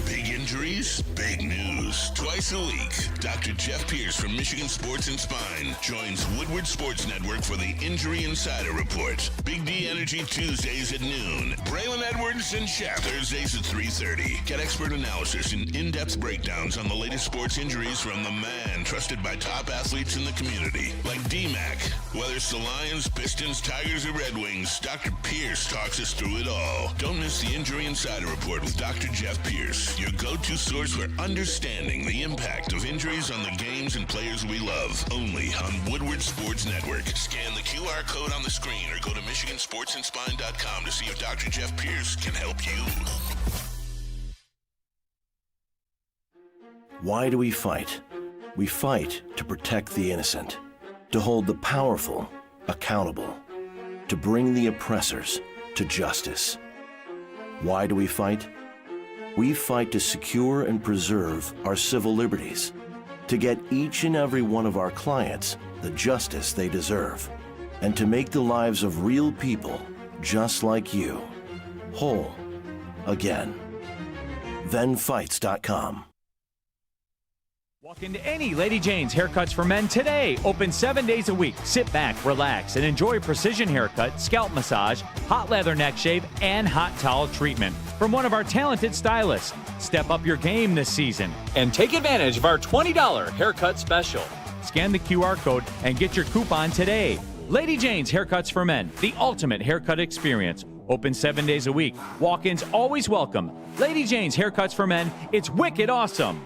Big injuries, big news. Twice a week, Dr. Jeff Pierce from Michigan Sports and Spine joins Woodward Sports Network for the Injury Insider Report. Big D Energy Tuesdays at noon. Braylon Edwards and Shaq Thursdays at 3:30. Get expert analysis and in-depth breakdowns on the latest sports injuries from the man trusted by top athletes in the community, like D-Mac. Whether it's the Lions, Pistons, Tigers, or Red Wings, Dr. Pierce talks us through it all. Don't miss the Injury Insider Report with Dr. Jeff Pierce, your go-to source for understanding the impact of injuries on the games and players we love. Only on Woodward Sports Network. Scan the QR code on the screen or go to MichiganSportsandSpine.com to see if Dr. Jeff Pierce can help you. Why do we fight? We fight to protect the innocent, to hold the powerful accountable, to bring the oppressors to justice. Why do we fight? We fight to secure and preserve our civil liberties, to get each and every one of our clients the justice they deserve, and to make the lives of real people just like you whole again. ThenFights.com. Walk into any Lady Jane's Haircuts for Men today. Open 7 days a week. Sit back, relax, and enjoy precision haircut, scalp massage, hot leather neck shave, and hot towel treatment from one of our talented stylists. Step up your game this season and take advantage of our $20 haircut special. Scan the QR code and get your coupon today. Lady Jane's Haircuts for Men, the ultimate haircut experience. Open 7 days a week. Walk-ins always welcome. Lady Jane's Haircuts for Men, it's wicked awesome.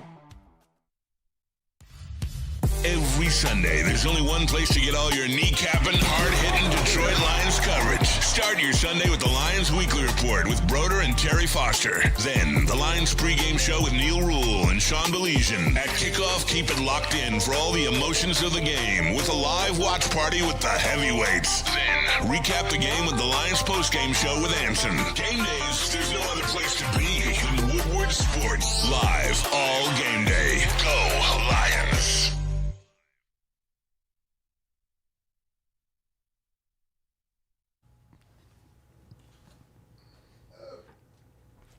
Every Sunday, there's only one place to get all your kneecapping, hard-hitting Detroit Lions coverage. Start your Sunday with the Lions Weekly Report with Broder and Terry Foster. Then, the Lions pregame show with Neil Rule and Sean Baligian. At kickoff, keep it locked in for all the emotions of the game with a live watch party with the heavyweights. Then, recap the game with the Lions postgame show with Anson. Game days, there's no other place to be than Woodward Sports. Live all game day. Go Lions.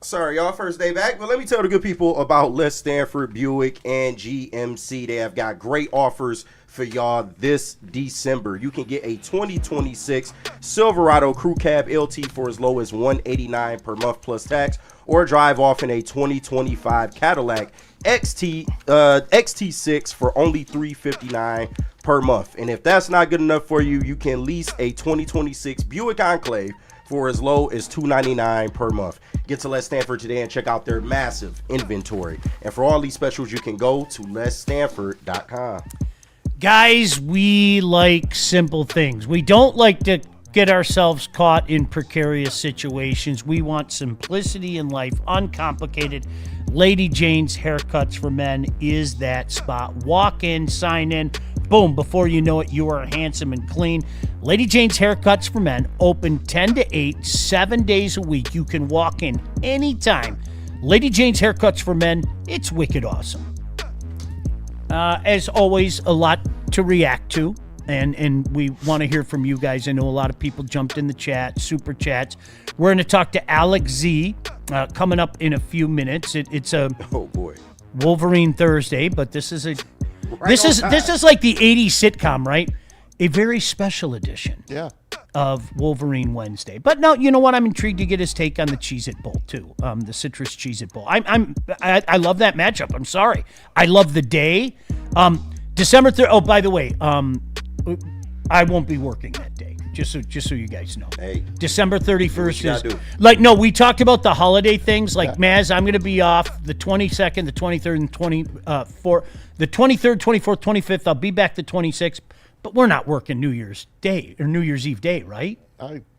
Sorry, y'all, first day back, but let me tell the good people about Les Stanford Buick and GMC. They have got great offers for y'all this December. You can get a 2026 Silverado Crew Cab LT for as low as $189 per month plus tax, or drive off in a 2025 Cadillac XT6 for only $359 per month. And if that's not good enough for you, you can lease a 2026 Buick Enclave for as low as $299 per month. Get to Les Stanford today and check out their massive inventory. And for all these specials, you can go to lesstanford.com. Guys, we like simple things. We don't like to get ourselves caught in precarious situations. We want simplicity in life, uncomplicated. Lady Jane's Haircuts for Men is that spot. Walk in, sign in, boom, before you know it, you are handsome and clean. Lady Jane's Haircuts for Men, open 10 to 8, 7 days a week. You can walk in anytime. Lady Jane's Haircuts for Men, it's wicked awesome. As always, a lot to react to, and we want to hear from you guys. I know a lot of people jumped in the chat, super chats. We're going to talk to Alex Z coming up in a few minutes. It's a Oh boy, Wolverine Thursday, but this is a Right this on is time. this is like the 80s sitcom, right? A very special edition Yeah. of Wolverine Wednesday. But no, you know what? I'm intrigued to get his take on the Cheez-It Bowl too. The citrus Cheez-It Bowl. I love that matchup. I'm sorry. I love the day. December 3rd. Oh, by the way, I won't be working that day. Just so you guys know. Hey. December 31st you is gotta do. like, no, we talked about the holiday things. Like, Yeah. Maz, I'm going to be off the 22nd, the 23rd, and 24th. The 23rd, 24th, 25th. I'll be back the 26th. But we're not working New Year's Day or New Year's Eve day, right?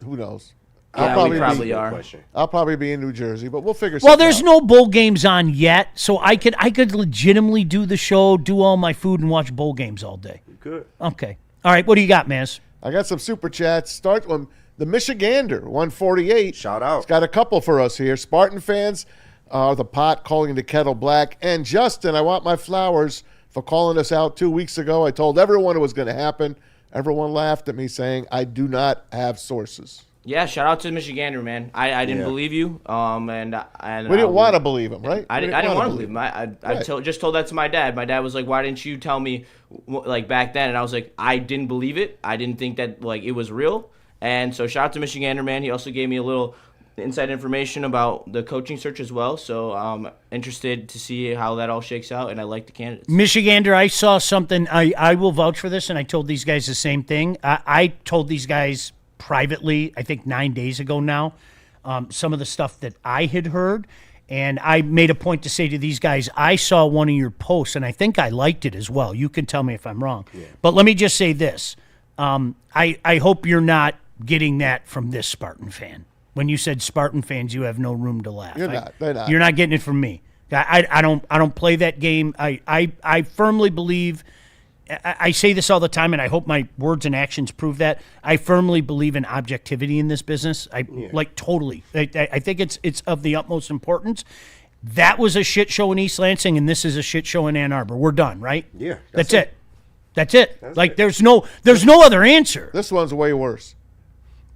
Who knows? Yeah, we probably are. Question. I'll probably be in New Jersey, but we'll figure Well, something there's out. no bowl games on yet, so I could legitimately do the show, do all my food, and watch bowl games all day. Good. Okay. All right. What do you got, Maz? I got some super chats. Start with the Michigander, 148. Shout out. It's got a couple for us here. Spartan fans are the pot calling the kettle black. And Justin, I want my flowers for calling us out 2 weeks ago. I told everyone it was going to happen. Everyone laughed at me saying I do not have sources. Yeah, shout out to Michigander, man. I didn't Yeah. believe you. And We didn't want to believe him, right? I didn't want to believe him. I Right. just told that to my dad. My dad was like, "Why didn't you tell me like back then?" And I was like, "I didn't believe it. I didn't think that like it was real." And so shout out to Michigander, man. He also gave me a little inside information about the coaching search as well. So I'm interested to see how that all shakes out, and I like the candidates. Michigander, I saw something. I will vouch for this, and I told these guys the same thing. I told these guys privately, I think 9 days ago now, some of the stuff that I had heard. And I made a point to say to these guys, I saw one of your posts, and I think I liked it as well. You can tell me if I'm wrong. Yeah. But let me just say this. I hope you're not getting that from this Spartan fan. When you said Spartan fans, you have no room to laugh. You're not. They're not. You're not getting it from me. I don't play that game. I firmly believe, I say this all the time, and I hope my words and actions prove that. I firmly believe in objectivity in this business. Like totally. I think it's of the utmost importance. That was a shit show in East Lansing, and this is a shit show in Ann Arbor. We're done, right? Yeah, That's it. That's it. That's like it. there's no other answer. This one's way worse.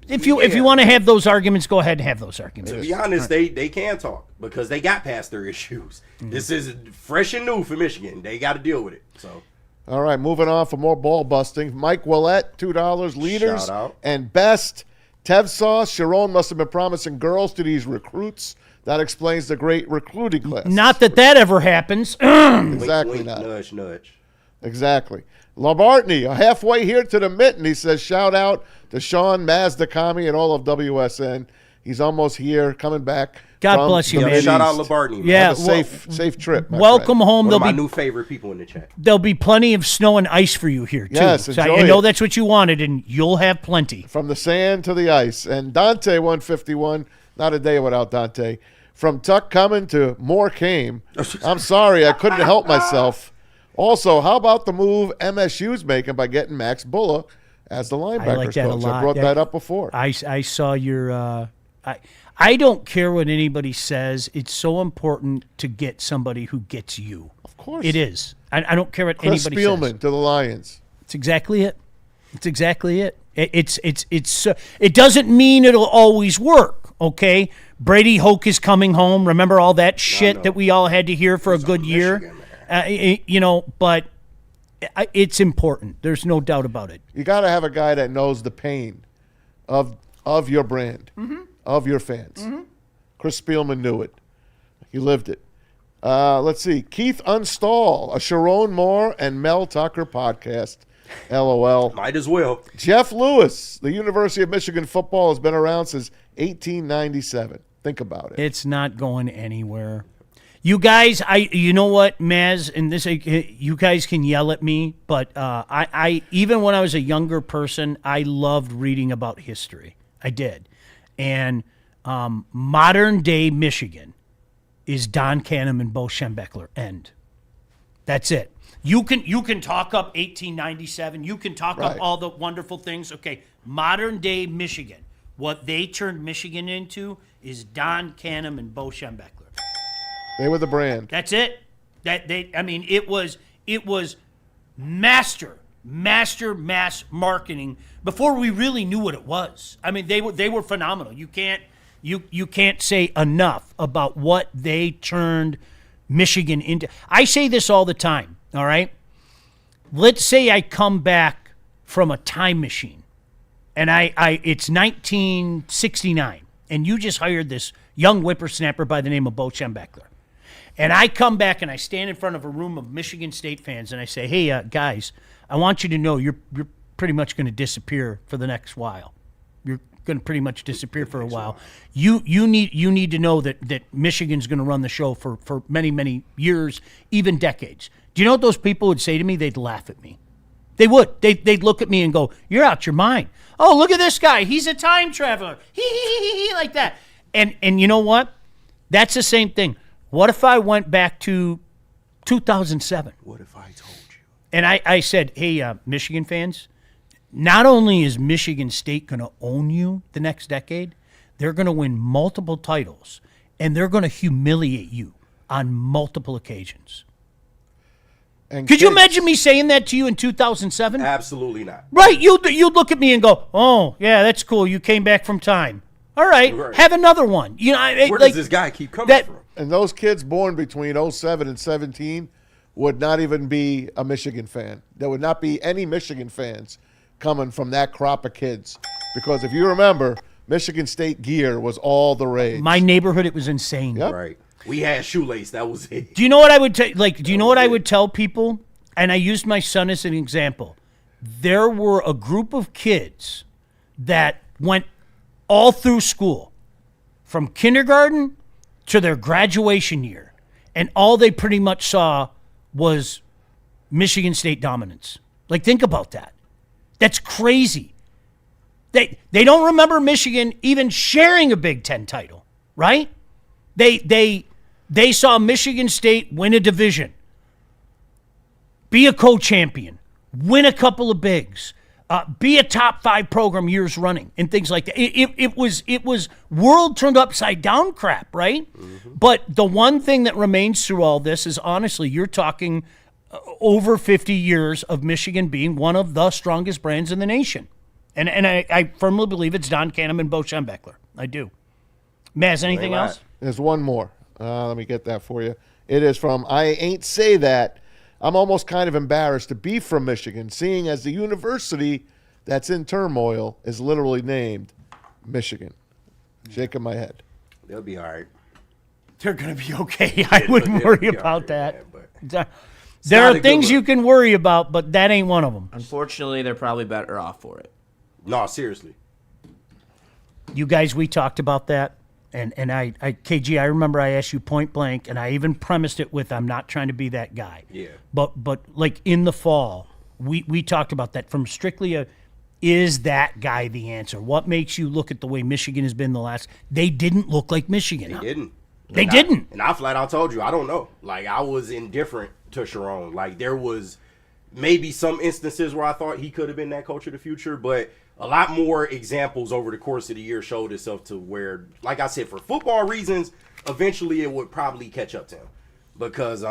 If you want to have those arguments, go ahead and have those arguments. To be honest, they can talk because they got past their issues. This is fresh and new for Michigan. They got to deal with it. So All right, moving on for more ball busting. Mike Willett, $2. Leaders Shout out. and best. Tev Sauce, Sherrone must have been promising girls to these recruits. That explains the great recruiting class. Not that ever happens. Exactly wink, not. nudge, nudge. Exactly. Labartney, halfway here to the mitten. He says, shout out to Sean Mazdakami and all of WSN. He's almost here, coming back. God from bless you, the man. Mideast. Shout out Labarney. Yeah, Have a safe trip. my welcome friend. home. One of my There'll be new favorite people in the chat. there'll be plenty of snow and ice for you here too. Yes, so enjoy I know it. that's what you wanted, and you'll have plenty. From the sand to the ice. And Dante 151, not a day without Dante. From Tuck coming to more came. I'm sorry, I couldn't help myself. Also, how about the move MSU's making by getting Max Bulla as the linebackers I like that coach? a lot. I brought that up before. I saw your. I don't care what anybody says. It's so important to get somebody who gets you. Of course. It is. I don't care what Chris anybody Spielman says. to the Lions. It's exactly it. It's exactly it. It doesn't mean it'll always work. Okay, Brady Hoke is coming home. Remember all that shit that we all had to hear for a good year. But it's important. There's no doubt about it. You got to have a guy that knows the pain of your brand, of your fans. Chris Spielman knew it. He lived it. Let's see. Keith Unstall, a Sherrone Moore and Mel Tucker podcast. LOL. Might as well. Jeff Lewis, the University of Michigan football has been around since 1897. Think about it. It's not going anywhere. You guys, you know what, Maz, and this, you guys can yell at me, but I even when I was a younger person, I loved reading about history. I did, and modern day Michigan is Don Canham and Bo Schembechler. End. That's it. You can talk up 1897. You can talk up all the wonderful things. Okay, modern day Michigan. What they turned Michigan into is Don Canham and Bo Schembechler. They were the brand. That's it. It was mass marketing before we really knew what it was. I mean, they were phenomenal. You can't say enough about what they turned Michigan into. I say this all the time. All right. Let's say I come back from a time machine, and it's 1969, and you just hired this young whippersnapper by the name of Bo Schembechler. And I come back and I stand in front of a room of Michigan State fans and I say, hey, guys, I want you to know you're pretty much going to disappear for the next while. You're going to pretty much disappear for a while. You need to know that Michigan's going to run the show for many, many years, even decades. Do you know what those people would say to me? They'd laugh at me. They would. They'd look at me and go, you're out your mind. Oh, look at this guy. He's a time traveler. He, like that. And you know what? That's the same thing. What if I went back to 2007? What if I told you? And I said, hey, Michigan fans, not only is Michigan State going to own you the next decade, they're going to win multiple titles, and they're going to humiliate you on multiple occasions. And Could you imagine me saying that to you in 2007? Absolutely not. Right. You'd look at me and go, oh, yeah, that's cool. You came back from time. All right. Have another one. Where does this guy keep coming from? And those kids born between 07 and 17 would not even be a Michigan fan. There would not be any Michigan fans coming from that crop of kids. Because if you remember, Michigan State gear was all the rage. My neighborhood, it was insane. Yep. Right. We had shoelace. That was it. Do you know what I would tell? Do you know what I would tell people? And I used my son as an example. There were a group of kids that went all through school, from kindergarten to their graduation year, and all they pretty much saw was Michigan State dominance. Like, think about that. That's crazy. They don't remember Michigan even sharing a Big Ten title, right? They saw Michigan State win a division, be a co-champion, win a couple of bigs, be a top 5 program years running, and things like that. It was world turned upside down crap, right? Mm-hmm. But the one thing that remains through all this is, honestly, you're talking over 50 years of Michigan being one of the strongest brands in the nation. And I firmly believe it's Don Canham and Bo Schembechler. I do. Maz, anything else? There's one more. Let me get that for you. It is from I Ain't Say That. I'm almost kind of embarrassed to be from Michigan, seeing as the university that's in turmoil is literally named Michigan. Shaking my head. They'll be all right. They're going to be okay. I wouldn't worry about that. Man, there are things you can worry about, but that ain't one of them. Unfortunately, they're probably better off for it. No, seriously. You guys, we talked about that. And KG, I remember I asked you point blank, and I even premised it with, I'm not trying to be that guy. Yeah. But like in the fall, we talked about that from strictly is that guy the answer? What makes you look at the way Michigan has been the last? They didn't look like Michigan. They didn't. They didn't. And I flat out told you, I don't know. Like, I was indifferent to Sherrone. Like, there was maybe some instances where I thought he could have been that coach of the future, but a lot more examples over the course of the year showed itself to where, like I said, for football reasons, eventually it would probably catch up to him. Because,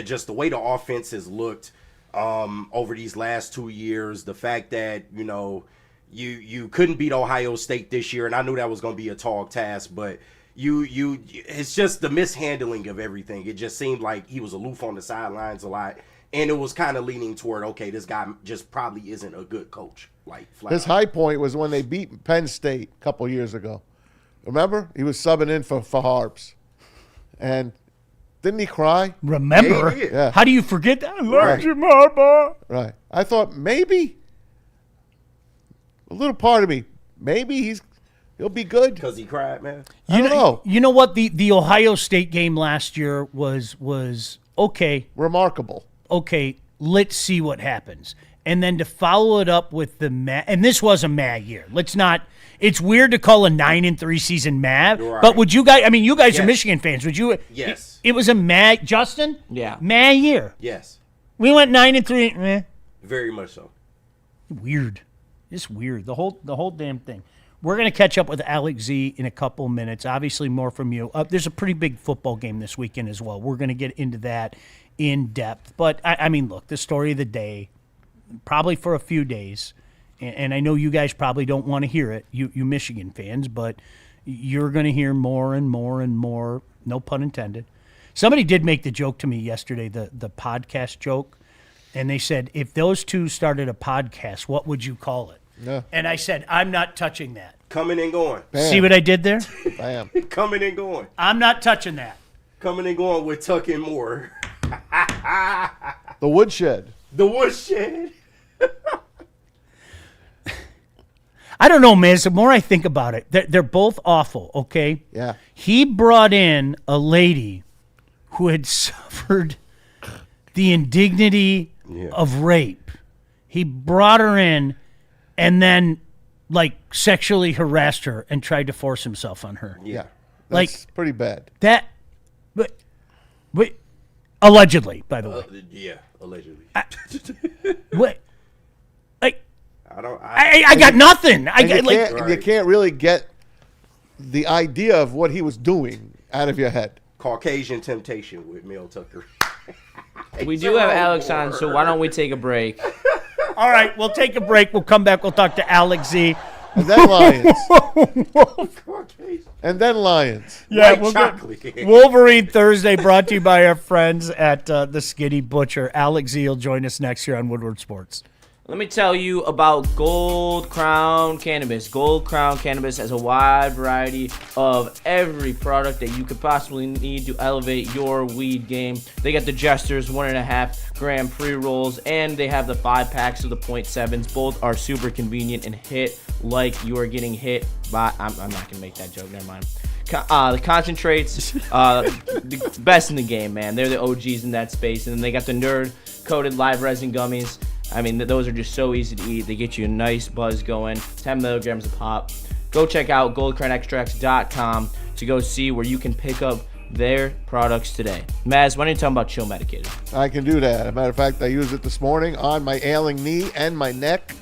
just the way the offense has looked over these last 2 years, the fact that, you couldn't beat Ohio State this year, and I knew that was going to be a tall task, but it's just the mishandling of everything. It just seemed like he was aloof on the sidelines a lot, and it was kind of leaning toward, okay, this guy just probably isn't a good coach. Like, flat His out. high point was when they beat Penn State a couple years ago. Remember? He was subbing in for Harps. And didn't he cry? Remember? Yeah. How do you forget that? I Right. loved you, Mama. Right. I thought maybe, a little part of me, maybe he'll be good. Because he cried, man. I don't know. You know what? The Ohio State game last year was okay. Remarkable. Okay, let's see what happens. And then to follow it up with and this was a mad year. Let's not. It's weird to call a 9-3 season mad, Right. but would you guys? I mean, you guys are Yes. Michigan fans. Would you? Yes. It was a mad. Justin. Yeah. Mad year. Yes. We went 9-3. Very much so. Weird. Just weird. The whole damn thing. We're going to catch up with Alex Z in a couple minutes. Obviously, more from you. There's a pretty big football game this weekend as well. We're going to get into that in depth. But, I mean, look, the story of the day, probably for a few days, and I know you guys probably don't want to hear it, you Michigan fans, but you're going to hear more and more and more, no pun intended. Somebody did make the joke to me yesterday, the podcast joke, and they said, if those two started a podcast, what would you call it? Yeah. And I said, I'm not touching that. Coming and going. Bam. See what I did there? Bam. Coming and going. I'm not touching that. Coming and going with Tuck and Moore. The woodshed. The woodshed. I don't know, man. The more I think about it, they're both awful, okay? Yeah. He brought in a lady who had suffered the indignity of rape. He brought her in and then, like, sexually harassed her and tried to force himself on her. Yeah. Like- That's pretty bad. That, but allegedly, by the way. Yeah, allegedly. What? Like, I I got nothing. And you, like, can't, you can't really get the idea of what he was doing out of your head. Caucasian temptation with Mel Tucker. We do have Alex on, so why don't we take a break? all right, we'll take a break. We'll come back. We'll talk to Alex Z. And then Lions. Caucasian. And then Lions. Yeah, White chocolate. Wolverine Thursday brought to you by our friends at the Skinny Butcher. Alex Z will join us next year on Woodward Sports. Let me tell you about Gold Crown Cannabis. Gold Crown Cannabis has a wide variety of every product that you could possibly need to elevate your weed game. They got the Jesters 1.5 gram pre-rolls, and they have the 5 packs of the 0.7s. Both are super convenient and hit like you are getting hit by. I'm not going to make that joke, never mind. The concentrates, the best in the game, man. They're the OGs in that space. And then they got the nerd-coated live resin gummies. I mean, those are just so easy to eat. They get you a nice buzz going, 10 milligrams a pop. Go check out goldcrownextracts.com to go see where you can pick up their products today. Maz, why don't you tell them about Chill Medicated? I can do that. As a matter of fact, I used it this morning on my ailing knee and my neck.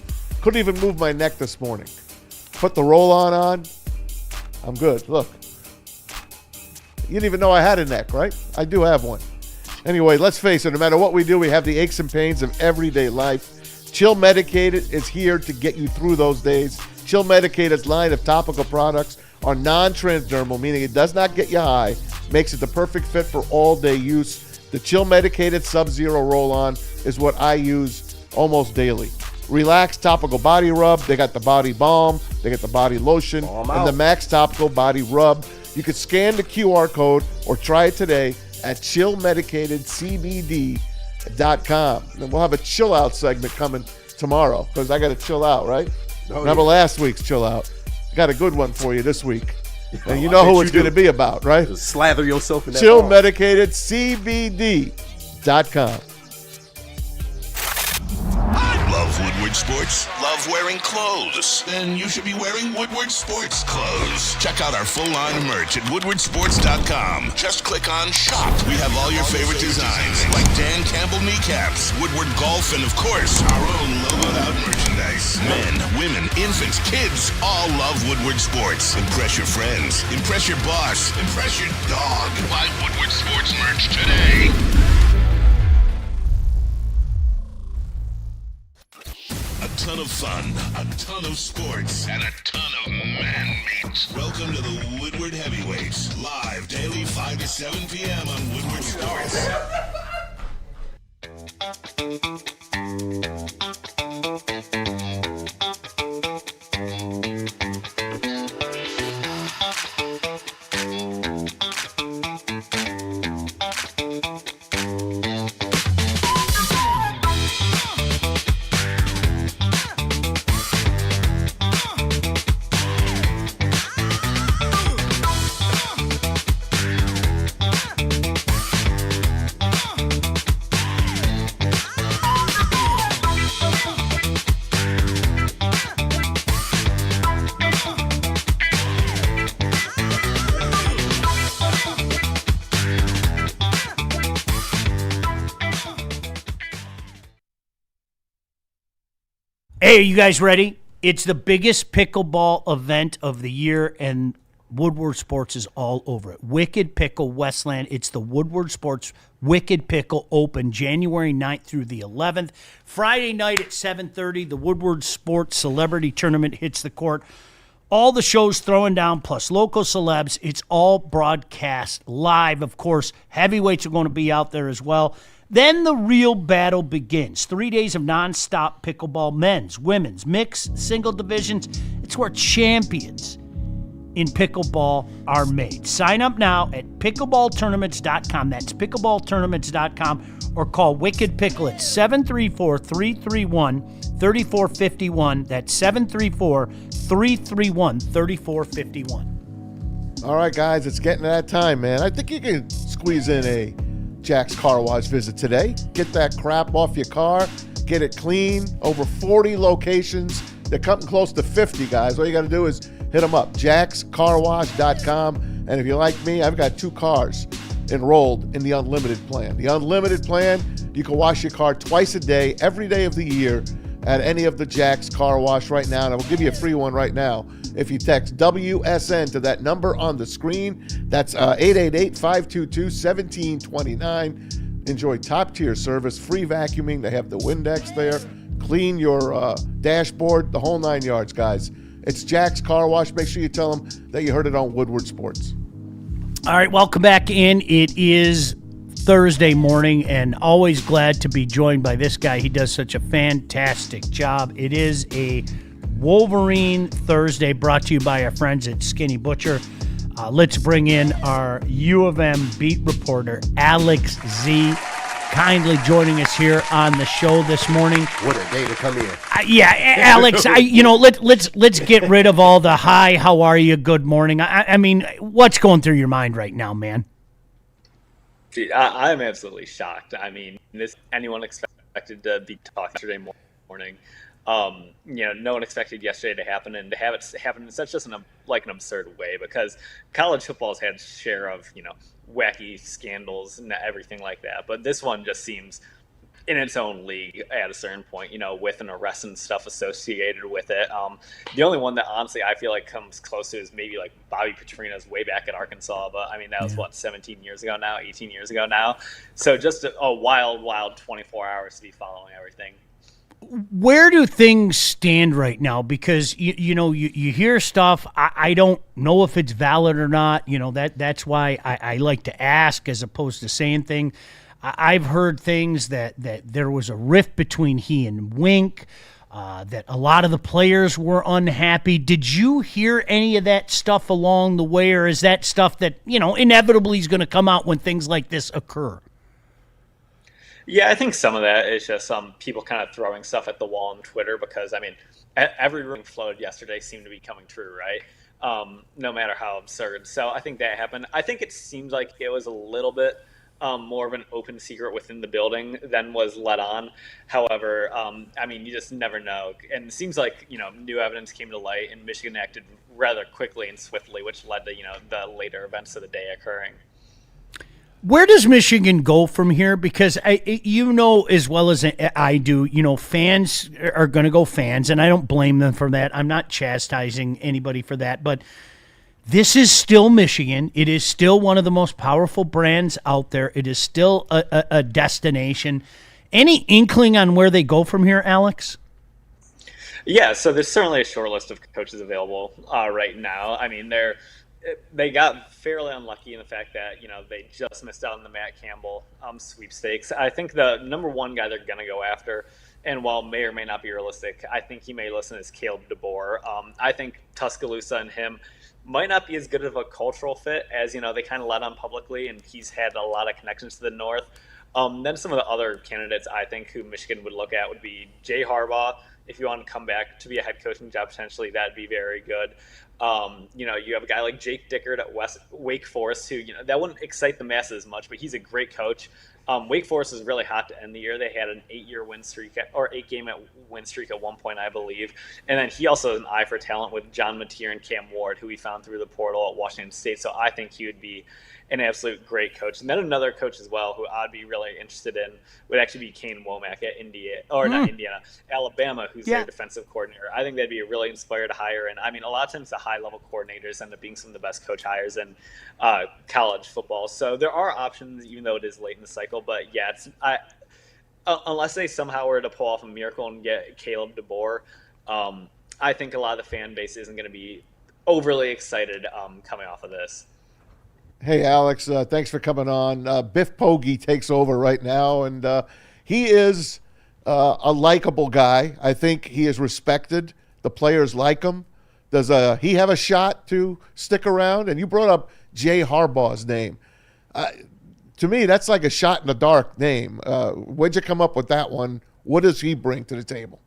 Couldn't even move my neck this morning. Put the roll-on on. I'm good. Look. You didn't even know I had a neck, right? I do have one. Anyway, let's face it, no matter what we do, we have the aches and pains of everyday life. Chill Medicated is here to get you through those days. Chill Medicated's line of topical products are non-transdermal, meaning it does not get you high, makes it the perfect fit for all-day use. The Chill Medicated Sub-Zero Roll-On is what I use almost daily. Relax Topical Body Rub. They got the Body Balm. They got the Body Lotion. And the Max Topical Body Rub. You could scan the QR code or try it today at chillmedicatedcbd.com. And we'll have a chill out segment coming tomorrow because I got to chill out, right? Oh, Remember last week's chill out. got a good one for you this week. And you I know bet who you it's do. going to be about, right? Just slather yourself in that Chill balm. Medicated CBD.com. Love Woodward Sports? Love wearing clothes? Then you should be wearing Woodward Sports clothes. Check out our full line of merch at woodwardsports.com. Just click on shop. We have all your favorite designs, like Dan Campbell kneecaps, Woodward Golf, and of course, our own logoed out merchandise. Men, women, infants, kids all love Woodward Sports. Impress your friends. Impress your boss. Impress your dog. Buy Woodward Sports merch today. A ton of fun, a ton of sports, and a ton of man meat. Welcome to the Woodward Heavyweights, live daily 5 to 7 p.m. on Woodward Sports. Hey, are you guys ready? It's the biggest pickleball event of the year, and Woodward Sports is all over it. Wicked Pickle Westland. It's the Woodward Sports Wicked Pickle Open, January 9th through the 11th. Friday night at 7:30, the Woodward Sports Celebrity Tournament hits the court. All the shows throwing down, plus local celebs. It's all broadcast live, of course. Heavyweights are going to be out there as well. Then the real battle begins. 3 days of nonstop pickleball, men's, women's, mixed, single divisions. It's where champions in pickleball are made. Sign up now at pickleballtournaments.com. That's pickleballtournaments.com, or call Wicked Pickle at 734-331-3451. That's 734-331-3451. All right, guys, it's getting to that time, man. I think you can squeeze in a Jack's Car Wash visit today. Get that crap off your car. Get it clean. Over 40 locations. They're coming close to 50, guys. All you got to do is hit them up, jackscarwash.com. And if you're like me, I've got 2 cars enrolled in the unlimited plan. The unlimited plan, you can wash your car twice a day, every day of the year at any of the Jack's Car Wash right now. And I will give you a free one right now if you text WSN to that number on the screen. That's 888-522-1729. Enjoy top-tier service, free vacuuming. They have the Windex there. Clean your dashboard, the whole 9 yards, guys. It's Jack's Car Wash. Make sure you tell them that you heard it on Woodward Sports. All right, welcome back in. It is Thursday morning, and always glad to be joined by this guy. He does such a fantastic job. It is a Wolverine Thursday, brought to you by our friends at Skinny Butcher. Let's bring in our U of M beat reporter, Alex Z, kindly joining us here on the show this morning. What a day to come in. Alex, let's get rid of all the hi, how are you, good morning. I mean, what's going through your mind right now, man? See, I'm absolutely shocked. I mean, anyone expected to be talking yesterday morning? No one expected yesterday to happen, and to have it happen in such just an absurd way, because college football's had share of wacky scandals and everything like that, but this one just seems in its own league at a certain point, with an arrest and stuff associated with it. The only one that honestly I feel like comes close to is maybe like Bobby Petrina's way back at Arkansas, but I mean that was 18 years ago now. So just a wild 24 hours to be following everything. Where do things stand right now? Because you hear stuff. I don't know if it's valid or not. That's why I like to ask as opposed to saying things. I've heard things that there was a rift between he and Wink, that a lot of the players were unhappy. Did you hear any of that stuff along the way, or is that stuff that inevitably is going to come out when things like this occur? Yeah, I think some of that is just people kind of throwing stuff at the wall on Twitter because, I mean, every rumor floated yesterday seemed to be coming true, right? No matter how absurd. So I think that happened. I think it seems like it was a little bit more of an open secret within the building than was let on. However, I mean, you just never know. And it seems like, new evidence came to light and Michigan acted rather quickly and swiftly, which led to, the later events of the day occurring. Where does Michigan go from here? Because as well as I do, fans are going to go fans, and I don't blame them for that. I'm not chastising anybody for that, but this is still Michigan. It is still one of the most powerful brands out there. It is still a destination. Any inkling on where they go from here, Alex? Yeah, so there's certainly a short list of coaches available right now. I mean, they got fairly unlucky in the fact that, they just missed out on the Matt Campbell sweepstakes. I think the number one guy they're going to go after, and while may or may not be realistic, I think he may listen as Caleb DeBoer. I think Tuscaloosa and him might not be as good of a cultural fit as, they kind of let on publicly, and he's had a lot of connections to the North. Then some of the other candidates I think who Michigan would look at would be Jay Harbaugh. If you want to come back to be a head coaching job, potentially that'd be very good. You have a guy like Jake Dickert at Wake Forest, who, that wouldn't excite the masses much, but he's a great coach. Wake Forest is really hot to end the year. They had an 8-game win streak at one point, I believe. And then he also has an eye for talent with John Mateer and Cam Ward, who we found through the portal at Washington State. So I think he would be an absolute great coach. And then another coach as well who I'd be really interested in would actually be Kane Womack at Alabama, who's their defensive coordinator. I think that'd be a really inspired hire. And I mean, a lot of times the high-level coordinators end up being some of the best coach hires in college football. So there are options, even though it is late in the cycle. But yeah, unless they somehow were to pull off a miracle and get Caleb DeBoer, I think a lot of the fan base isn't going to be overly excited coming off of this. Hey, Alex, thanks for coming on. Biff Poggi takes over right now, and he is a likable guy. I think he is respected. The players like him. Does he have a shot to stick around? And you brought up Jay Harbaugh's name. To me, that's like a shot in the dark name. Where'd you come up with that one? What does he bring to the table?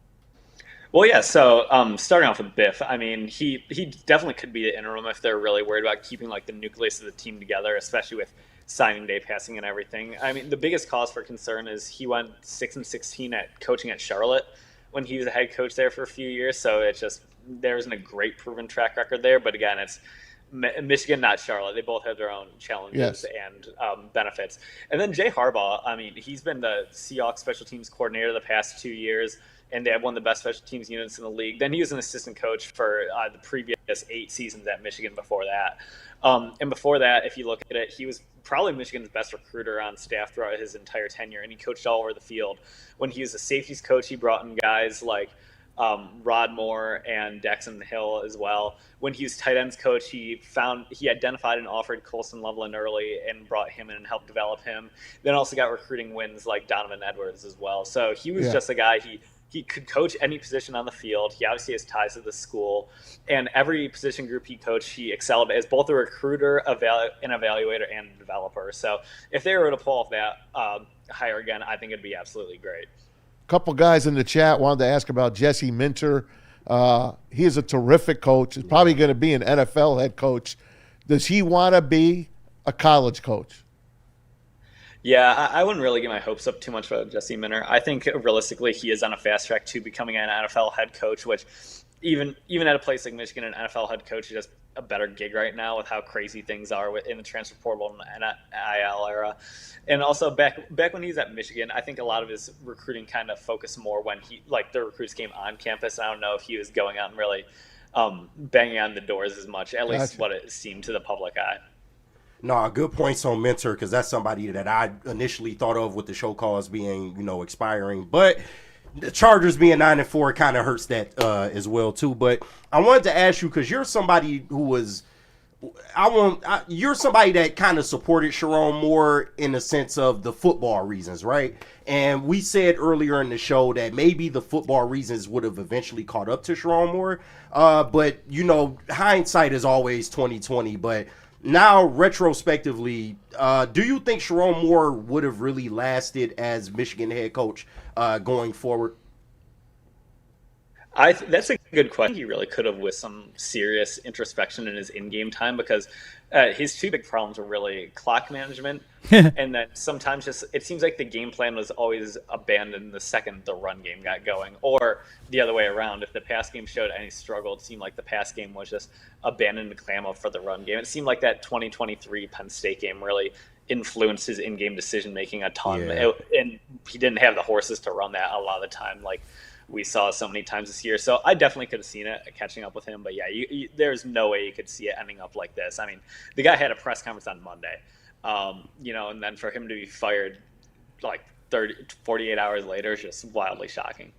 Well, yeah, so starting off with Biff, I mean, he definitely could be the interim if they're really worried about keeping like the nucleus of the team together, especially with signing day passing and everything. I mean, the biggest cause for concern is he went 6-16 at coaching at Charlotte when he was a head coach there for a few years, so it's just there isn't a great proven track record there. But again, it's Michigan, not Charlotte. They both have their own challenges and benefits. And then Jay Harbaugh, I mean, he's been the Seahawks special teams coordinator the past 2 years, and they have one of the best special teams units in the league. Then he was an assistant coach for the previous 8 seasons at Michigan before that. And before that, if you look at it, he was probably Michigan's best recruiter on staff throughout his entire tenure, and he coached all over the field. When he was a safeties coach, he brought in guys like Rod Moore and Daxon Hill as well. When he was tight ends coach, he identified and offered Colson Loveland early and brought him in and helped develop him. Then also got recruiting wins like Donovan Edwards as well. So he was just a guy, he could coach any position on the field. He obviously has ties to the school. And every position group he coached, he excelled as both a recruiter, an evaluator, and a developer. So if they were to pull off that hire again, I think it'd be absolutely great. A couple guys in the chat wanted to ask about Jesse Minter. He is a terrific coach. He's probably going to be an NFL head coach. Does he want to be a college coach? Yeah, I wouldn't really get my hopes up too much for Jesse Minter. I think realistically he is on a fast track to becoming an NFL head coach, which even at a place like Michigan, an NFL head coach is just a better gig right now with how crazy things are in the transfer portal and NIL era. And also back when he was at Michigan, I think a lot of his recruiting kind of focused more when the recruits came on campus. I don't know if he was going out and really banging on the doors as much, at least what it seemed to the public eye. No, good points on Minter, because that's somebody that I initially thought of with the show cause being, expiring. But the Chargers being 9-4 kind of hurts that as well too. But I wanted to ask you, because you're somebody who was, you're somebody that kind of supported Sherrone Moore in the sense of the football reasons, right? And we said earlier in the show that maybe the football reasons would have eventually caught up to Sherrone Moore. But hindsight is always 20/20. But now retrospectively, do you think Sherrone Moore would have really lasted as Michigan head coach going forward? That's a good question. He really could have with some serious introspection in his in-game time, because his two big problems were really clock management, and then sometimes just it seems like the game plan was always abandoned the second the run game got going, or the other way around. If the pass game showed any struggle, it seemed like the pass game was just abandoned and clamor for the run game. It seemed like that 2023 Penn State game really influenced his in-game decision-making a ton, and he didn't have the horses to run that a lot of the time, like we saw so many times this year. So I definitely could have seen it catching up with him. But yeah, there's no way you could see it ending up like this. I mean, the guy had a press conference on Monday, and then for him to be fired like 48 hours later is just wildly shocking.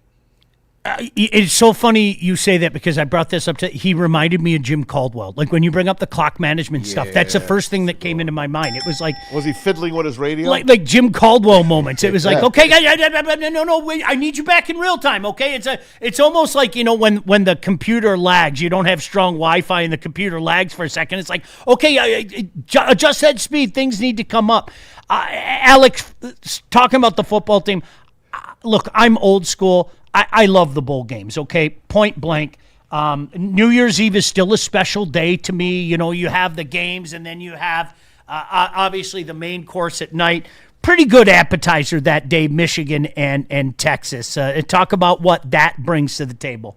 It's so funny you say that, because I brought this up he reminded me of Jim Caldwell. Like when you bring up the clock management stuff, that's the first thing that came into my mind. It was like, was he fiddling with his radio? Like Jim Caldwell moments. It was like, okay, no, wait, I need you back in real time. Okay, it's almost like, when the computer lags, you don't have strong Wi-Fi and the computer lags for a second. It's like, okay, adjust head speed. Things need to come up. Alex, talking about the football team. Look, I'm old school. I love the bowl games, okay? Point blank. New Year's Eve is still a special day to me. You have the games, and then you have, obviously, the main course at night. Pretty good appetizer that day, Michigan and Texas. Talk about what that brings to the table.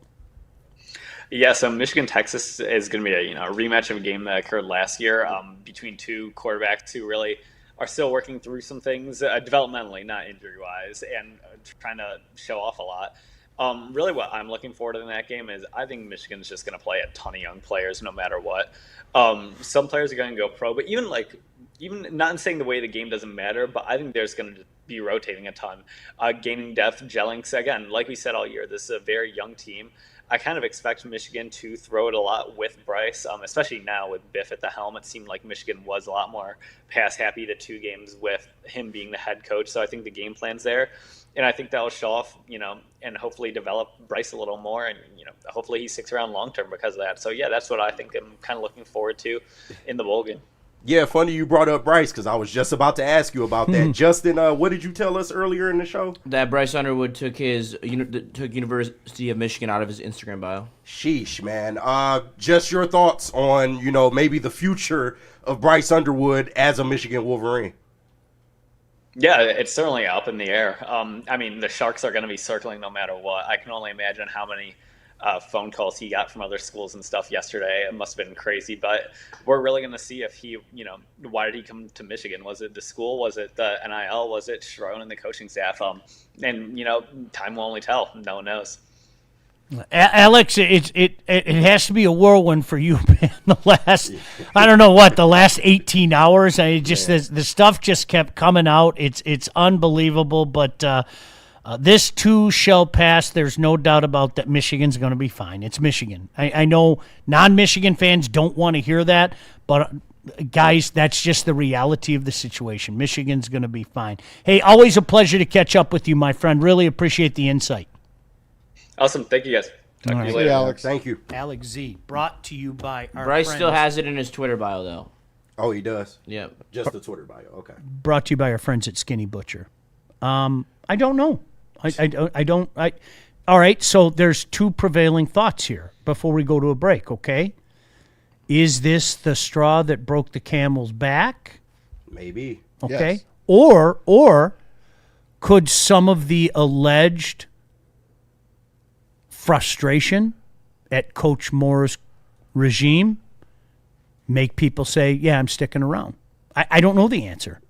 Yeah, so Michigan-Texas is going to be a rematch of a game that occurred last year between two quarterbacks who really are still working through some things developmentally, not injury-wise, and trying to show off a lot. Really what I'm looking forward to in that game is I think Michigan's just going to play a ton of young players no matter what. Some players are going to go pro, but even not in saying the way the game doesn't matter, but I think there's going to be rotating a ton, gaining depth, gelling. So again, like we said all year, this is a very young team. I kind of expect Michigan to throw it a lot with Bryce, especially now with Biff at the helm. It seemed like Michigan was a lot more pass-happy the 2 games with him being the head coach. So I think the game plan's there. And I think that'll show off, and hopefully develop Bryce a little more. And, hopefully he sticks around long-term because of that. So, yeah, that's what I think I'm kind of looking forward to in the bowl game. Yeah, funny you brought up Bryce, because I was just about to ask you about that. Justin, what did you tell us earlier in the show? That Bryce Underwood took University of Michigan out of his Instagram bio. Sheesh, man. Just your thoughts on, maybe the future of Bryce Underwood as a Michigan Wolverine. Yeah, it's certainly up in the air. The Sharks are going to be circling no matter what. I can only imagine how many phone calls he got from other schools and stuff yesterday. It must have been crazy, but we're really going to see if he, why did he come to Michigan? Was it the school? Was it the NIL? Was it Sherrone and the coaching staff? And time will only tell. No one knows. Alex, it has to be a whirlwind for you, man. The last 18 hours. The stuff just kept coming out. It's unbelievable, but this too shall pass. There's no doubt about that. Michigan's going to be fine. It's Michigan. I know non-Michigan fans don't want to hear that, but guys, that's just the reality of the situation. Michigan's going to be fine. Hey, always a pleasure to catch up with you, my friend. Really appreciate the insight. Awesome. Thank you, guys. Talk to you later. Alex. Thank you. Alex Z, brought to you by our Bryce friends. still has it in his Twitter bio, though. Oh, he does? Yep. Just the Twitter bio. Okay. Brought to you by our friends at Skinny Butcher. I don't know. All right, so there's 2 prevailing thoughts here before we go to a break, okay? Is this the straw that broke the camel's back? Maybe. Okay. Yes. Or could some of the alleged frustration at Coach Moore's regime make people say, yeah, I'm sticking around? I don't know the answer,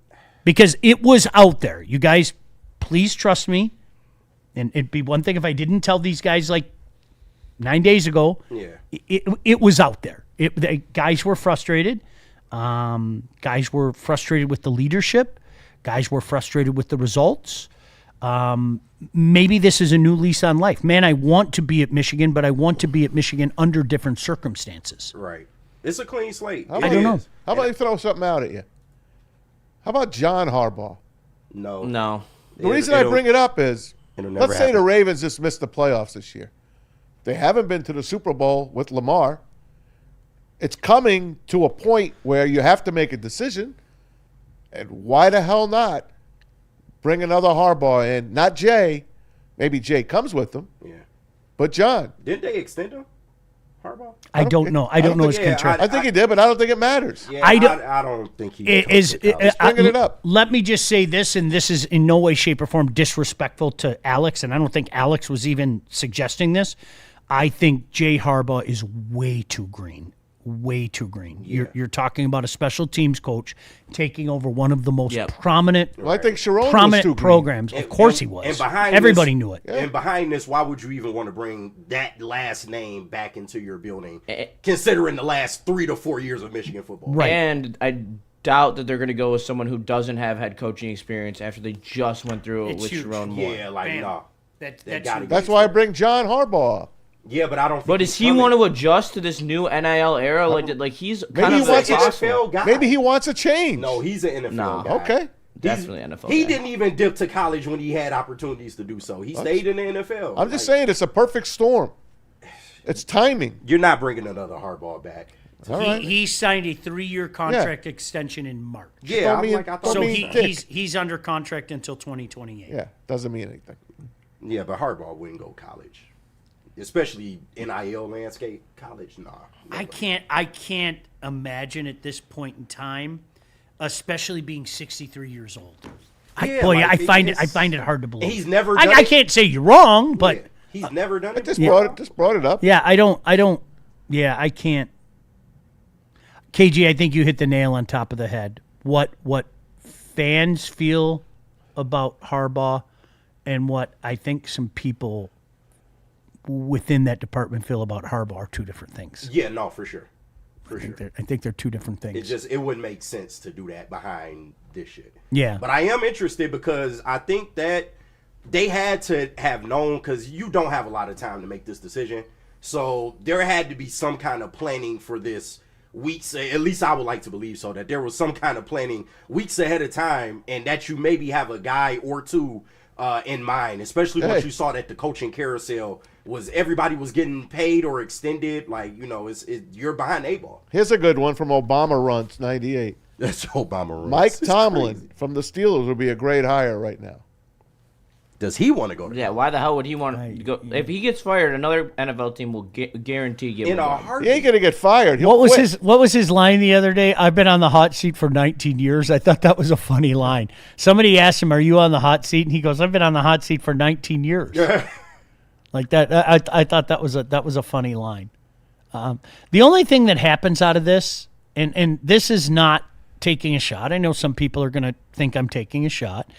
because it was out there. You guys, please trust me. And it'd be one thing if I didn't tell these guys like 9 days ago. Yeah. It was out there. The guys were frustrated. Guys were frustrated with the leadership. Guys were frustrated with the results. Maybe this is a new lease on life. Man, I want to be at Michigan, but I want to be at Michigan under different circumstances. Right. It's a clean slate. I don't know. How about you throw something out at you? How about John Harbaugh? No. The reason I bring it up is, let's say the happen. Ravens just missed the playoffs this year. They haven't been to the Super Bowl with Lamar. it's coming to a point where you have to make a decision. And why the hell not bring another Harbaugh in? Not Jay. Maybe Jay comes with them. Yeah. But John. Didn't they extend him, Harbaugh? I don't know. I don't know his think- contract. I think he did, but I don't think it matters. Yeah, I don't- I don't think he bringing it up. Let me just say this, and this is in no way, shape, or form disrespectful to Alex, and I don't think Alex was even suggesting this. I think Jay Harbaugh is way too green. Way too green. You're talking about a special teams coach taking over one of the most prominent, Well, I think Sherrone was too prominent green. programs. Of course he was. And behind everybody this, knew it. And behind this, why would you even want to bring that last name back into your building, considering the last 3 to 4 years of Michigan football? Right. And I doubt that they're going to go with someone who doesn't have head coaching experience after they just went through it It's with huge. Sherrone Moore. Yeah, like Bam. no. That's gotta huge. That's why I bring John Harbaugh up. Yeah, but I don't. Think But does he's he coming. want to adjust to this new NIL era? Like he's kind he of wants He's to- an NFL guy. Maybe he wants a change. No, he's an NFL Nah. guy. Okay. definitely NFL. He guy. didn't even dip to college when he had opportunities to do so. He stayed in the NFL. I'm just saying it's a perfect storm. It's timing. You're not bringing another Hardball back. All right. He signed a 3-year contract extension in March. Yeah, Don't I'm mean- like, I thought So mean he, dick. he's under contract until 2028. Yeah, doesn't mean anything. yeah, but Hardball wouldn't go college, especially NIL landscape. College, nah. I can't imagine at this point in time, especially being 63 years old. Yeah, I like, find it's- it hard to believe. he's never I done it. can't say you're wrong, but Yeah, he's never done it. Just before. brought it up. yeah, I don't. Yeah, I can't. KG, I think you hit the nail on top of the head. What fans feel about Harbaugh and what I think some people within that department feel about Harbaugh are two different things. Yeah, no, for sure. For sure. I think they're two different It things. just it wouldn't make sense to do that behind this shit. Yeah. But I am interested because I think that they had to have known, because you don't have a lot of time to make this decision. So there had to be some kind of planning for this weeks, at least I would like to believe so, that there was some kind of planning weeks ahead of time, and that you maybe have a guy or two in mind, especially once you saw that the coaching carousel was everybody was getting paid or extended. Like, you know, you're behind the 8 ball. Here's a good one from Obama Runs 98. That's Obama rules. Mike It's Tomlin crazy. from the Steelers would be a great hire right now. Does he want to go to Yeah, why the hell would he want to go? If he gets fired, another NFL team will guarantee give in him a one. He heartbeat? ain't gonna get fired. He'll What was quit. his line the other day? I've been on the hot seat for 19 years. I thought that was a funny line. Somebody asked him, "Are you on the hot seat?" And he goes, "I've been on the hot seat for 19 years." Like that. I thought that was a funny line. The only thing that happens out of this, and this is not taking a shot. I know some people are going to think I'm taking a shot.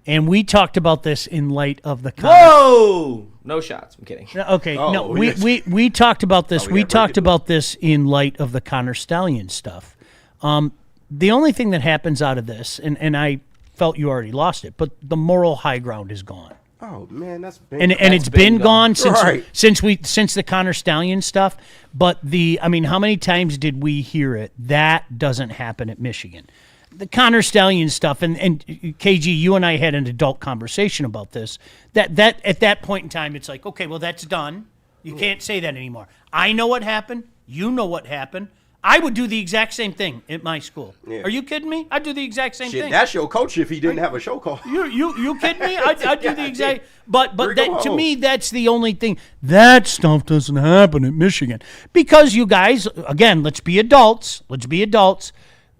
And we talked about this in light of the Whoa! No shots. I'm kidding. Okay, Oh, no, yes. we talked about this. we we gotta break talked it about this in light of the Connor Stallion stuff. The only thing that happens out of this, and I felt you already lost it, but the moral high ground is gone. Oh man, that's big. And it's been gone since Right. since the Connor Stallion stuff. But how many times did we hear it? That doesn't happen at Michigan. The Connor Stallion stuff, and KG, you and I had an adult conversation about this. That at that point in time, it's like, okay, well, that's done. You can't say that anymore. I know what happened. You know what happened. I would do the exact same thing at my school. Yeah. Are you kidding me? I'd do the exact same Shit, thing. that's your coach if he didn't have a show call. You kidding me? I'd do the exact. But Bring that, him to home. me, that's the only thing. That stuff doesn't happen at Michigan because you guys, again, let's be adults. Let's be adults.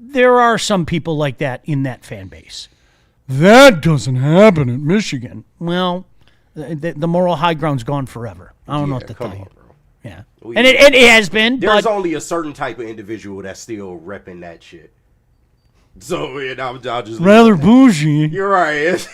There are some people like that in that fan base. That doesn't happen at Michigan. Well, the moral high ground's gone forever. I don't know what to tell Come you. on, bro. Yeah, and it has been. There's but only a certain type of individual that's still repping that shit. So I'll just leave rather it at that. bougie. You're right.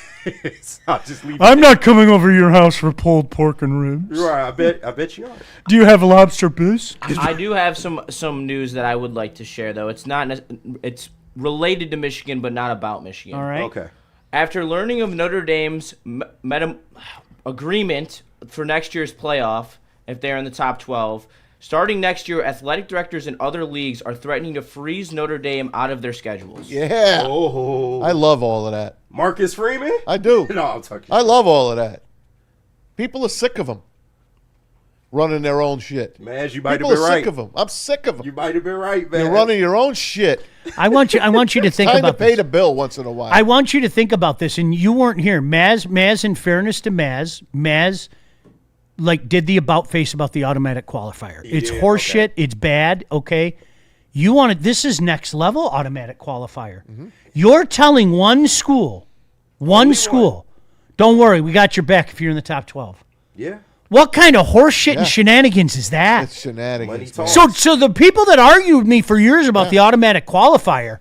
I'll just leave. I'm not coming over to your house for pulled pork and ribs. You're right. I bet you are. Do you have lobster bisque? I do have some news that I would like to share, though. It's related to Michigan, but not about Michigan. All right. Okay. After learning of Notre Dame's agreement for next year's playoff, if they're in the top 12, starting next year, athletic directors in other leagues are threatening to freeze Notre Dame out of their schedules. Yeah. Oh, I love all of that. Marcus Freeman. I do. No, I'm talking. I love all of that. People are sick of him. running their own shit. Man, you might have People been are right. sick of them. I'm sick of them. You might have been right, man. You're running your own shit. I want you to think Time to about pay this. the bill once in a while. I want you to think about this, and you weren't here. Maz, in fairness to Maz, like, did the about face about the automatic qualifier. It's horseshit. Okay. It's bad. Okay, this is next level automatic qualifier. Mm-hmm. You're telling one school, don't worry, we got your back if you're in the top 12. Yeah. What kind of horseshit and shenanigans is that? It's shenanigans. So the people that argued with me for years about the automatic qualifier,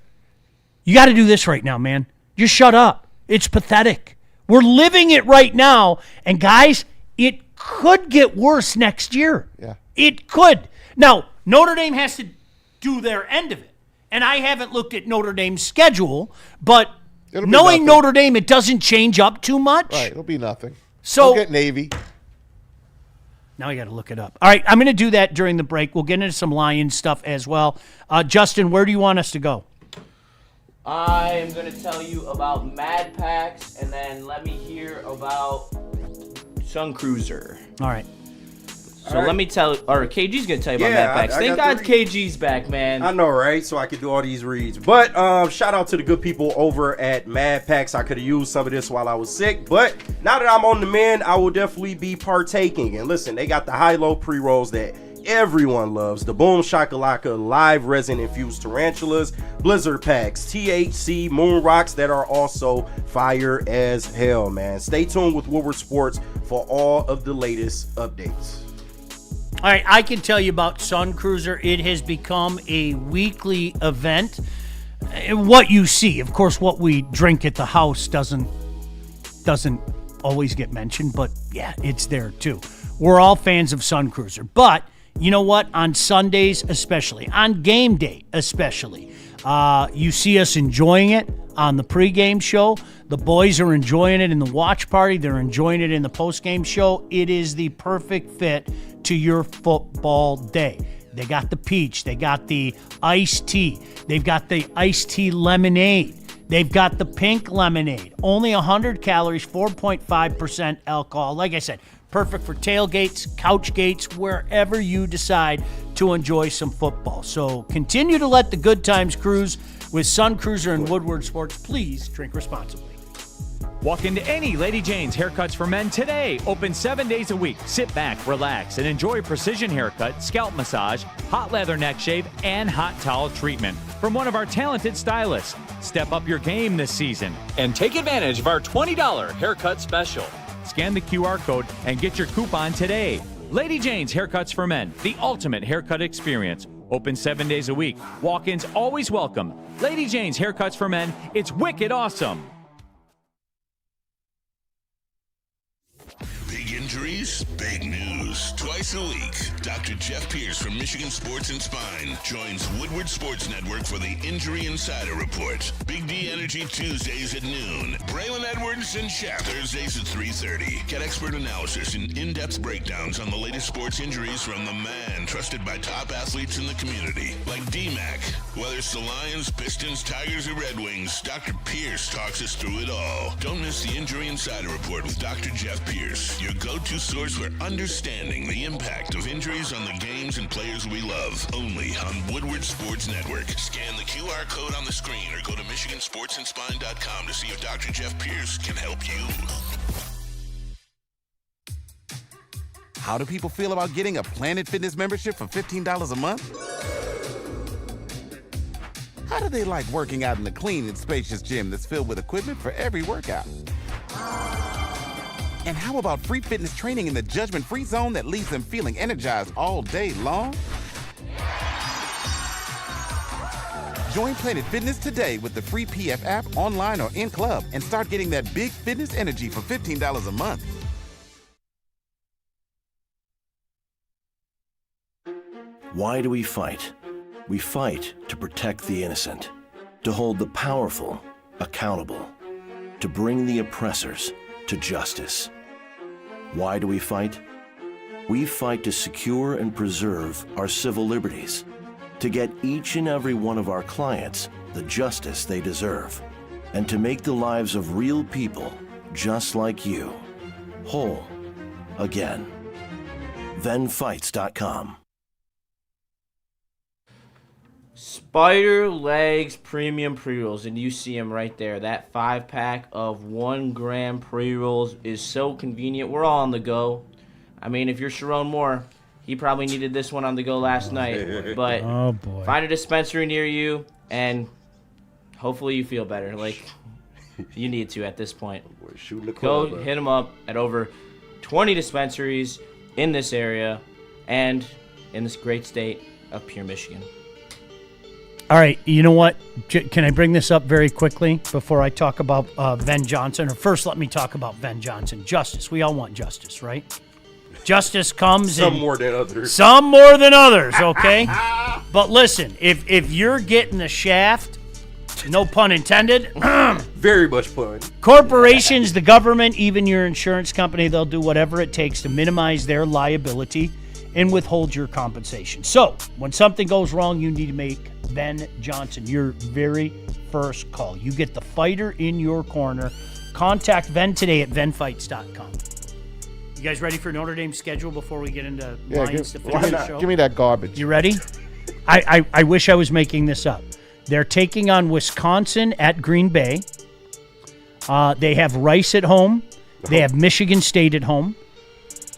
you got to do this right now, man. Just shut up. It's pathetic. We're living it right now, and guys, it could get worse next year. Yeah. It could. Now, Notre Dame has to do their end of it, and I haven't looked at Notre Dame's schedule, but knowing Notre Dame, it doesn't change up too much. Right, it'll be nothing. So get Navy. Now I got to look it up. All right, I'm going to do that during the break. We'll get into some Lions stuff as well. Justin, where do you want us to go? I am going to tell you about Mad Packs, and then let me hear about Sun Cruiser. All right. So let me KG's going to tell you about Mad Packs. Thank God KG's back, man. I know, right? So I could do all these reads. But shout out to the good people over at Mad Packs. I could have used some of this while I was sick. But now that I'm on the mend, I will definitely be partaking. And listen, they got the high-low pre-rolls that everyone loves. The Boom Shakalaka live resin-infused tarantulas, blizzard packs, THC moon rocks that are also fire as hell, man. Stay tuned with Woodward Sports for all of the latest updates. All right, I can tell you about Sun Cruiser. It has become a weekly event. What you see, of course, what we drink at the house doesn't always get mentioned, but yeah, it's there too. We're all fans of Sun Cruiser, but you know what? On Sundays especially, on game day especially, you see us enjoying it on the pregame show. The boys are enjoying it in the watch party. They're enjoying it in the postgame show. It is the perfect fit to your football day. They got the peach. They got the iced tea. They've got the iced tea lemonade. They've got the pink lemonade. Only 100 calories, 4.5% alcohol. Like I said, perfect for tailgates, couch gates, wherever you decide to enjoy some football. So continue to let the good times cruise with Sun Cruiser and Woodward Sports. Please drink responsibly. Walk into any Lady Jane's Haircuts for Men today. Open 7 days a week. Sit back, relax, and enjoy precision haircut, scalp massage, hot leather neck shave, and hot towel treatment from one of our talented stylists. Step up your game this season and take advantage of our $20 haircut special. Scan the QR code and get your coupon today. Lady Jane's Haircuts for Men, the ultimate haircut experience. Open 7 days a week. Walk-ins always welcome. Lady Jane's Haircuts for Men, it's wicked awesome. Big injuries, big news. Twice a week, Dr. Jeff Pierce from Michigan Sports and Spine joins Woodward Sports Network for the Injury Insider Report. Big D Energy Tuesdays at noon. Braylon Edwards and Shaq Thursdays at 3:30. Get expert analysis and in-depth breakdowns on the latest sports injuries from the man trusted by top athletes in the community, like D-Mac. Whether it's the Lions, Pistons, Tigers, or Red Wings, Dr. Pierce talks us through it all. Don't miss the Injury Insider Report with Dr. Jeff Pierce, your go-to source for understanding the impact of injuries on the games and players we love. Only on Woodward Sports Network. Scan the QR code on the screen or go to MichiganSportsandSpine.com to see if Dr. Jeff Pierce can help you. How do people feel about getting a Planet Fitness membership for $15 a month? How do they like working out in a clean and spacious gym that's filled with equipment for every workout? And how about free fitness training in the judgment-free zone that leaves them feeling energized all day long? Join Planet Fitness today with the free PF app, online or in club, and start getting that big fitness energy for $15 a month. Why do we fight? We fight to protect the innocent, to hold the powerful accountable, to bring the oppressors to justice. Why do we fight? We fight to secure and preserve our civil liberties, to get each and every one of our clients the justice they deserve, and to make the lives of real people just like you whole again. thenfights.com. Spider Legs Premium Pre-Rolls, and you see them right there. That 5-pack of 1 gram pre-rolls is so convenient. We're all on the go. I mean, if you're Sherrone Moore, he probably needed this one on the go last night. But find a dispensary near you, and hopefully you feel better. Like, you need to at this point. Go hit them up at over 20 dispensaries in this area and in this great state of Pure Michigan. All right, you know what? Can I bring this up very quickly before I talk about Ven Johnson? Or first, let me talk about Ven Johnson. Justice. We all want justice, right? Justice comes Some more than others. Some more than others, okay? But listen, if you're getting the shaft, no pun intended. Very much pun. Corporations, the government, even your insurance company, they'll do whatever it takes to minimize their liability and withhold your compensation. So, when something goes wrong, you need to make Ven Johnson your very first call. You get the fighter in your corner. Contact Ven today at venfights.com. You guys ready for Notre Dame's schedule before we get into Lions to finish the show? Give me that garbage. You ready? I wish I was making this up. They're taking on Wisconsin at Green Bay. They have Rice at home. They have Michigan State at home.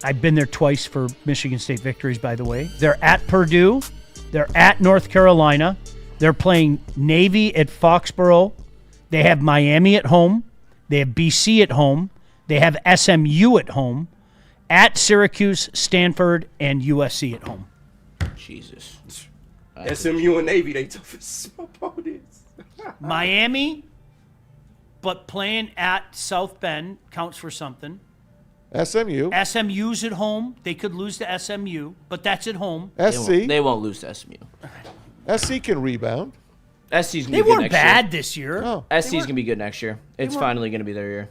I've been there twice for Michigan State victories, by the way. They're at Purdue. They're at North Carolina. They're playing Navy at Foxborough. They have Miami at home. They have BC at home. They have SMU at home. At Syracuse, Stanford, and USC at home. Jesus. SMU and Navy, they toughest opponents. Miami, but playing at South Bend counts for something. SMU. SMU's at home. They could lose to SMU, but that's at home. SC. They won't lose to SMU. SC can rebound. SC's gonna They be good weren't next bad year. this year. No. SC's going to be good next year. It's finally going to be their year.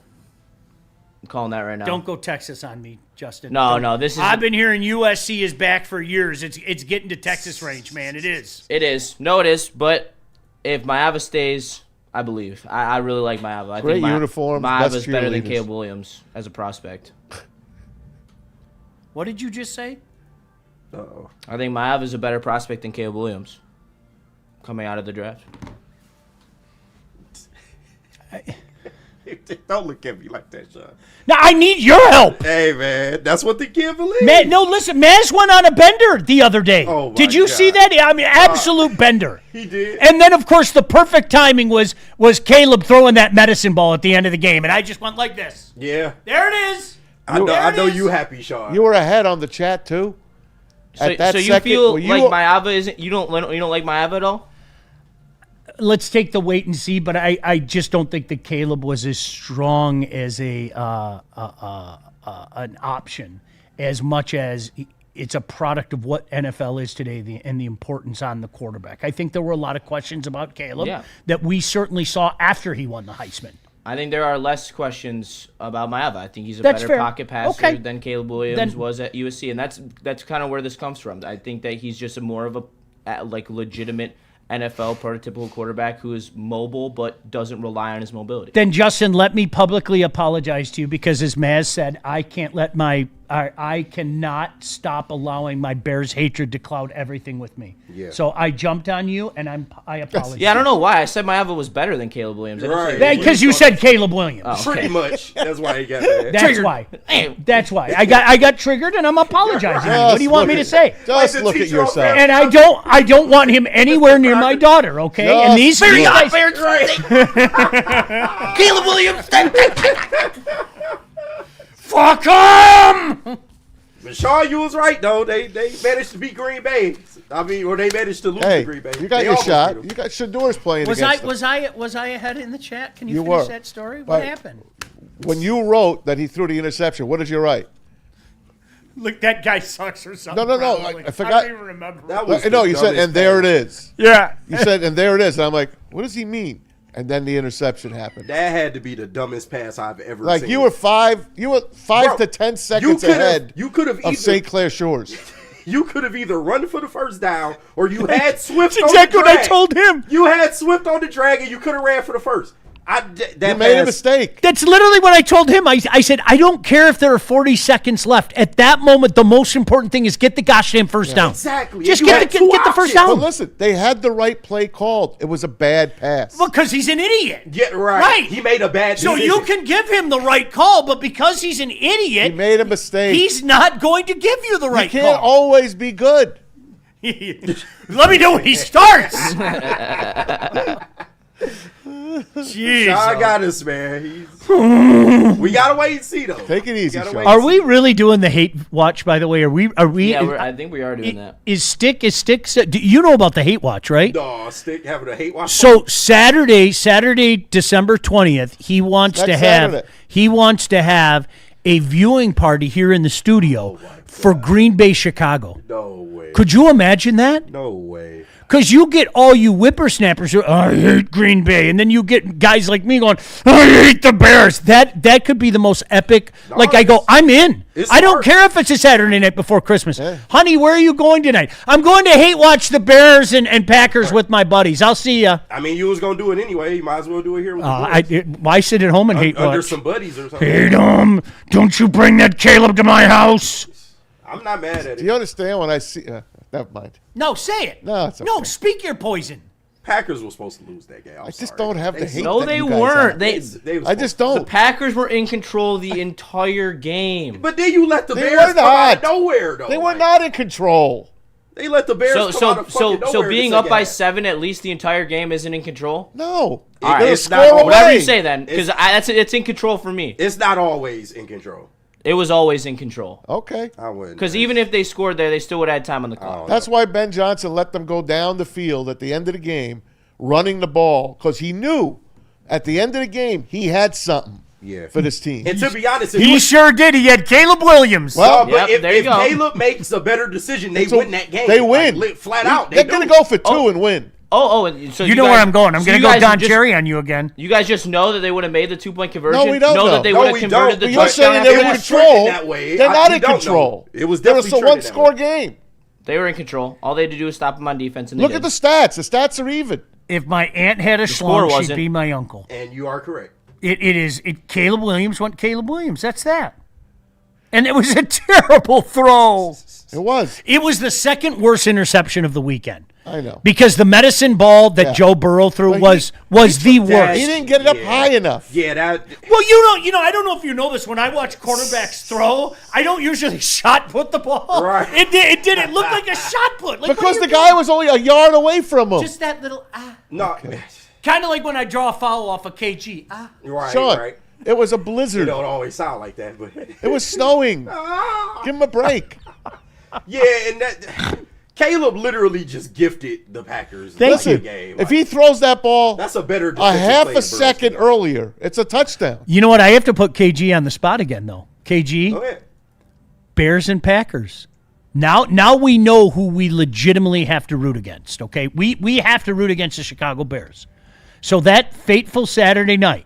I'm calling that right now. Don't go Texas on me, Justin. No, this is... I've been hearing USC is back for years. It's getting to Texas range, man. It is. It is. No, it is. But if Maava stays, I believe. I really like Maava. I Great think uniforms, Maava's best better than cheerleaders. Caleb Williams as a prospect. What did you just say? Uh-oh. I think Maava's a better prospect than Caleb Williams coming out of the draft. Don't look at me like that, Sean. Now, I need your help. Hey, man, that's what the kid believes. Man, no, listen, Maz went on a bender the other day. Oh, my did you God. see that? I mean, absolute bender. He did. And then, of course, the perfect timing was Caleb throwing that medicine ball at the end of the game, and I just went like this. Yeah. There it is. I know is. you happy, Sean. You were ahead on the chat, too. So At that you second, feel well, you like were- Maava isn't... You don't like Maava at all? Let's take the wait and see, but I just don't think that Caleb was as strong as an option as much as it's a product of what NFL is today and the importance on the quarterback. I think there were a lot of questions about Caleb that we certainly saw after he won the Heisman. I think there are less questions about Maava. I think he's a That's better fair. pocket passer Okay. than Caleb Williams was at USC, and that's kind of where this comes from. I think that he's just more of a legitimate NFL prototypical quarterback who is mobile but doesn't rely on his mobility. Then, Justin, let me publicly apologize to you because, as Maz said, I cannot stop allowing my Bears hatred to cloud everything with me. Yeah. So I jumped on you, and I apologize. Yeah, I don't know why. I said Maava was better than Caleb Williams. I didn't say Right. Because you said Caleb Williams. Oh, okay. Pretty much. That's why he got that. That's why. That's why. I got triggered, and I'm apologizing. What do you want me to say? Just Like the look at teacher on yourself. And I don't want him anywhere near my daughter, okay? Just And these guys, Caleb Williams. fuck him! But Sean, you was right though. They managed to beat Green Bay. I mean, or they managed to lose Hey, to Green Bay. you got They your almost shot. beat 'em. You got Shador's playing Was against them. I ahead in the chat? Can you You finish were. that story? What Right. happened? When you wrote that he threw the interception, what did you write? Look, that guy sucks or something. No, probably. I forgot. don't even remember. That was No, the you said, dumbest and there it thing. is. Yeah. You said, and there it is. And I'm like, what does he mean? And then the interception happened. That had to be the dumbest pass I've ever Like seen. you were five Bro, to 10 seconds ahead You could have of either St. Clair Shores. you could have either run for the first down or you had Swift. That's on exactly the what I drag. told him. You had Swift on the drag and you could have ran for the first. You made a mistake. That's literally what I told him. I said, I don't care if there are 40 seconds left. At that moment, the most important thing is get the goddamn first down. Exactly. Just You get had the first But down. listen, they had the right play called. It was a bad pass. Well, because he's an idiot. Yeah, right. Right. He made a bad So decision. you can give him the right call, but because he's an He idiot, made a mistake. he's not going to give you the You right can't call. always be good. Let me know when he starts. Jeez. Sean got us, man. We gotta wait and see though. Take it easy, Gotta Sean. wait Are and we really doing the hate watch? By the way, are we? Yeah, I think we are doing that. Is Stick? You know about the hate watch, right? No, Stick having a hate watch. So Saturday, December 20th, he wants Next to have Saturday. a viewing party here in the studio for Green Bay, Chicago. No way. Could you imagine that? No way. Because you get all you whippersnappers who, I hate Green Bay, and then you get guys like me going, I hate the Bears. That could be the most epic. Like I go, I'm in. it's I don't hard. care if it's a Saturday night before Christmas. Honey, where are you going tonight? I'm going to hate watch the Bears and Packers with my buddies. I'll see ya. I mean, you was gonna do it anyway. You might as well do it here with the boys. Why sit at home and hate Under watch? some buddies or something. Hate 'em. Don't you bring that Caleb to my house. I'm not mad at Do it. you understand when I see? Never mind. No, say it. No, it's No, okay. speak your poison. Packers were supposed to lose that game. I just don't have the hate. No, that they you guys weren't. have. They was I just the don't. Packers were in control the entire game. But then you let the They Bears were come out of not. nowhere, though. They were Like, not in control. They let the Bears come out of fucking nowhere. So in being the up second by half. 7, at least the entire game isn't in control. No. All They're right, a it's score not- away. Whatever you say then, because It's- it's in control for me. It's not always in control. It was always in control. Okay. I wouldn't. Because even if they scored there, they still would have had time on the clock. That's why Ben Johnson let them go down the field at the end of the game, running the ball, because he knew at the end of the game he had something for this team. And to be honest, if He sure did. He had Caleb Williams. Well, but Yep, there you if go. Caleb makes a better decision, they So win that game. They win. Like, flat out. They're going to go for two and win. And so you know guys, where I'm going. I'm so going to you go guys Don just- Cherry on you again. You guys just know that they would have made the 2-point conversion? No, we don't know know. that they No, would have we converted don't. the But you're touchdown saying after they're in It was that? treated control. that way. They're not We in don't know. control. It was There was definitely a treated that one-score way. game. They were in control. All they had to do was stop them on defense, and they Look did. at the stats. The stats are even. If my aunt had a score schlong, she'd wasn't. be my uncle. And you are correct. Caleb Williams went Caleb Williams. That's that. And it was a terrible throw. It was. It was the second worst interception of the weekend. I know. Because the medicine ball that Yeah. Joe Burrow threw But was the worst. He didn't get it up high enough. Yeah, that. Well, you know, I don't know if you know this. When I watch quarterbacks throw, I don't usually shot put the ball. Right. It looked like a shot put. Like, Because the guy was only a yard away from him. just that little No. kind of like when I draw a foul off a KG. Right, Sean, right. it was a It blizzard. don't always sound like that, but. It was snowing. Give him a break. Yeah, and that. Caleb literally just gifted the Packers Listen, the game. if he throws that ball That's a better a defensive half play a than second Burns. earlier, it's a touchdown. You know what? I have to put KG on the spot again, though. KG, Go ahead. Bears and Packers. Now we know who we legitimately have to root against, okay? We have to root against the Chicago Bears. So that fateful Saturday night,